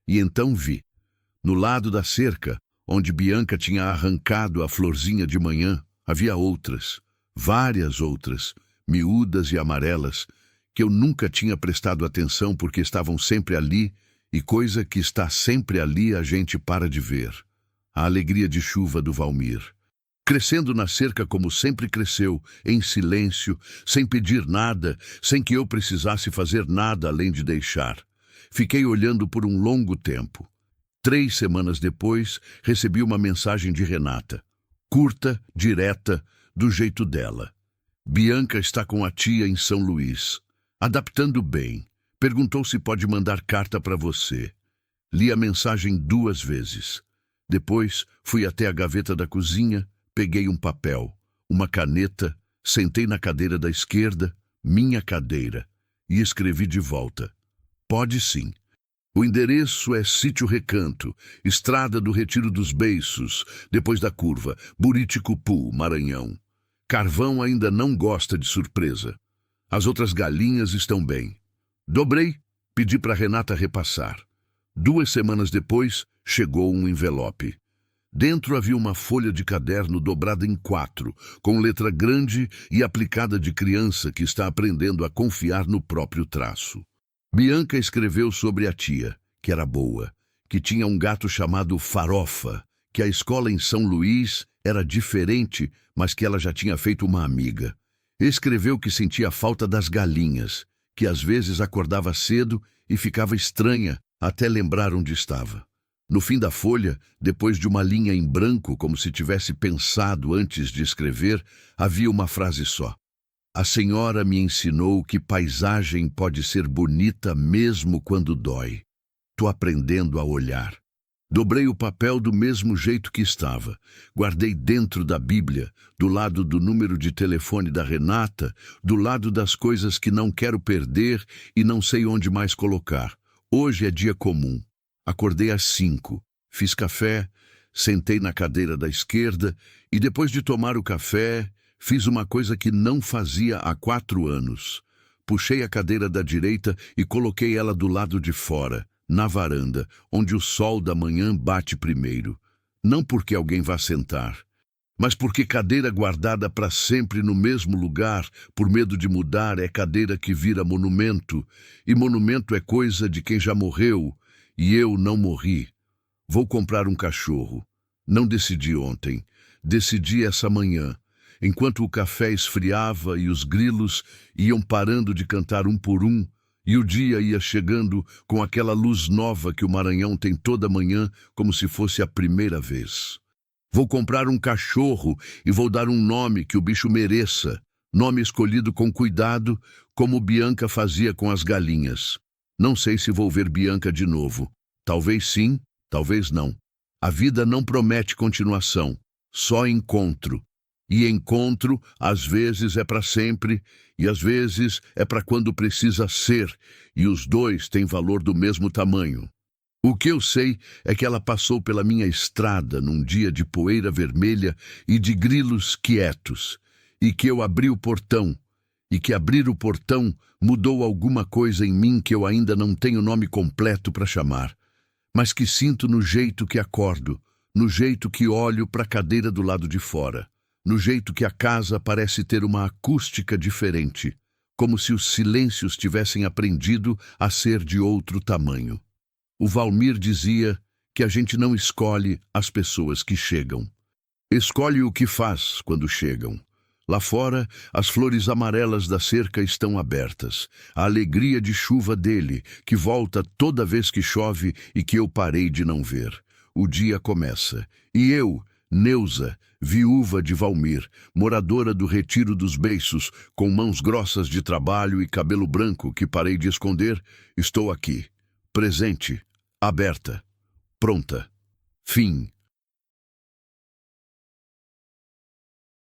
E então vi. No lado da cerca, onde Bianca tinha arrancado a florzinha de manhã, havia outras, várias outras, miúdas e amarelas, que eu nunca tinha prestado atenção porque estavam sempre ali, e coisa que está sempre ali a gente para de ver. A alegria de chuva do Valmir. Crescendo na cerca como sempre cresceu, em silêncio, sem pedir nada, sem que eu precisasse fazer nada além de deixar. Fiquei olhando por um longo tempo. 3 semanas depois, recebi uma mensagem de Renata. Curta, direta, do jeito dela. Bianca está com a tia em São Luís. Adaptando bem. Perguntou se pode mandar carta para você. Li a mensagem 2 vezes. Depois, fui até a gaveta da cozinha, peguei um papel, uma caneta, sentei na cadeira da esquerda, minha cadeira, e escrevi de volta. Pode sim. O endereço é Sítio Recanto, Estrada do Retiro dos Beiços, depois da curva, Buriticupu, Maranhão. Carvão ainda não gosta de surpresa. As outras galinhas estão bem. Dobrei, pedi para Renata repassar. 2 semanas depois, chegou um envelope. Dentro havia uma folha de caderno dobrada em 4, com letra grande e aplicada de criança que está aprendendo a confiar no próprio traço. Bianca escreveu sobre a tia, que era boa, que tinha um gato chamado Farofa, que a escola em São Luís era diferente, mas que ela já tinha feito uma amiga. Escreveu que sentia falta das galinhas, que às vezes acordava cedo e ficava estranha até lembrar onde estava. No fim da folha, depois de uma linha em branco, como se tivesse pensado antes de escrever, havia uma frase só. A senhora me ensinou que paisagem pode ser bonita mesmo quando dói. Tô aprendendo a olhar. Dobrei o papel do mesmo jeito que estava. Guardei dentro da Bíblia, do lado do número de telefone da Renata, do lado das coisas que não quero perder e não sei onde mais colocar. Hoje é dia comum. Acordei às 5, fiz café, sentei na cadeira da esquerda e depois de tomar o café, fiz uma coisa que não fazia há 4 anos. Puxei a cadeira da direita e coloquei ela do lado de fora, na varanda, onde o sol da manhã bate primeiro. Não porque alguém vá sentar, mas porque cadeira guardada para sempre no mesmo lugar, por medo de mudar, é cadeira que vira monumento, e monumento é coisa de quem já morreu, e eu não morri. Vou comprar um cachorro. Não decidi ontem, decidi essa manhã. Enquanto o café esfriava e os grilos iam parando de cantar um por um, e o dia ia chegando com aquela luz nova que o Maranhão tem toda manhã, como se fosse a primeira vez. Vou comprar um cachorro e vou dar um nome que o bicho mereça, nome escolhido com cuidado, como Bianca fazia com as galinhas. Não sei se vou ver Bianca de novo. Talvez sim, talvez não. A vida não promete continuação, só encontro. E encontro, às vezes, é para sempre, e às vezes é para quando precisa ser, e os dois têm valor do mesmo tamanho. O que eu sei é que ela passou pela minha estrada num dia de poeira vermelha e de grilos quietos, e que eu abri o portão, e que abrir o portão mudou alguma coisa em mim que eu ainda não tenho nome completo para chamar, mas que sinto no jeito que acordo, no jeito que olho para a cadeira do lado de fora, no jeito que a casa parece ter uma acústica diferente, como se os silêncios tivessem aprendido a ser de outro tamanho. O Valmir dizia que a gente não escolhe as pessoas que chegam. Escolhe o que faz quando chegam. Lá fora, as flores amarelas da cerca estão abertas. A alegria de chuva dele, que volta toda vez que chove e que eu parei de não ver. O dia começa. E eu, Neuza, viúva de Valmir, moradora do Retiro dos Beiços, com mãos grossas de trabalho e cabelo branco que parei de esconder, estou aqui. Presente, aberta, pronta. Fim.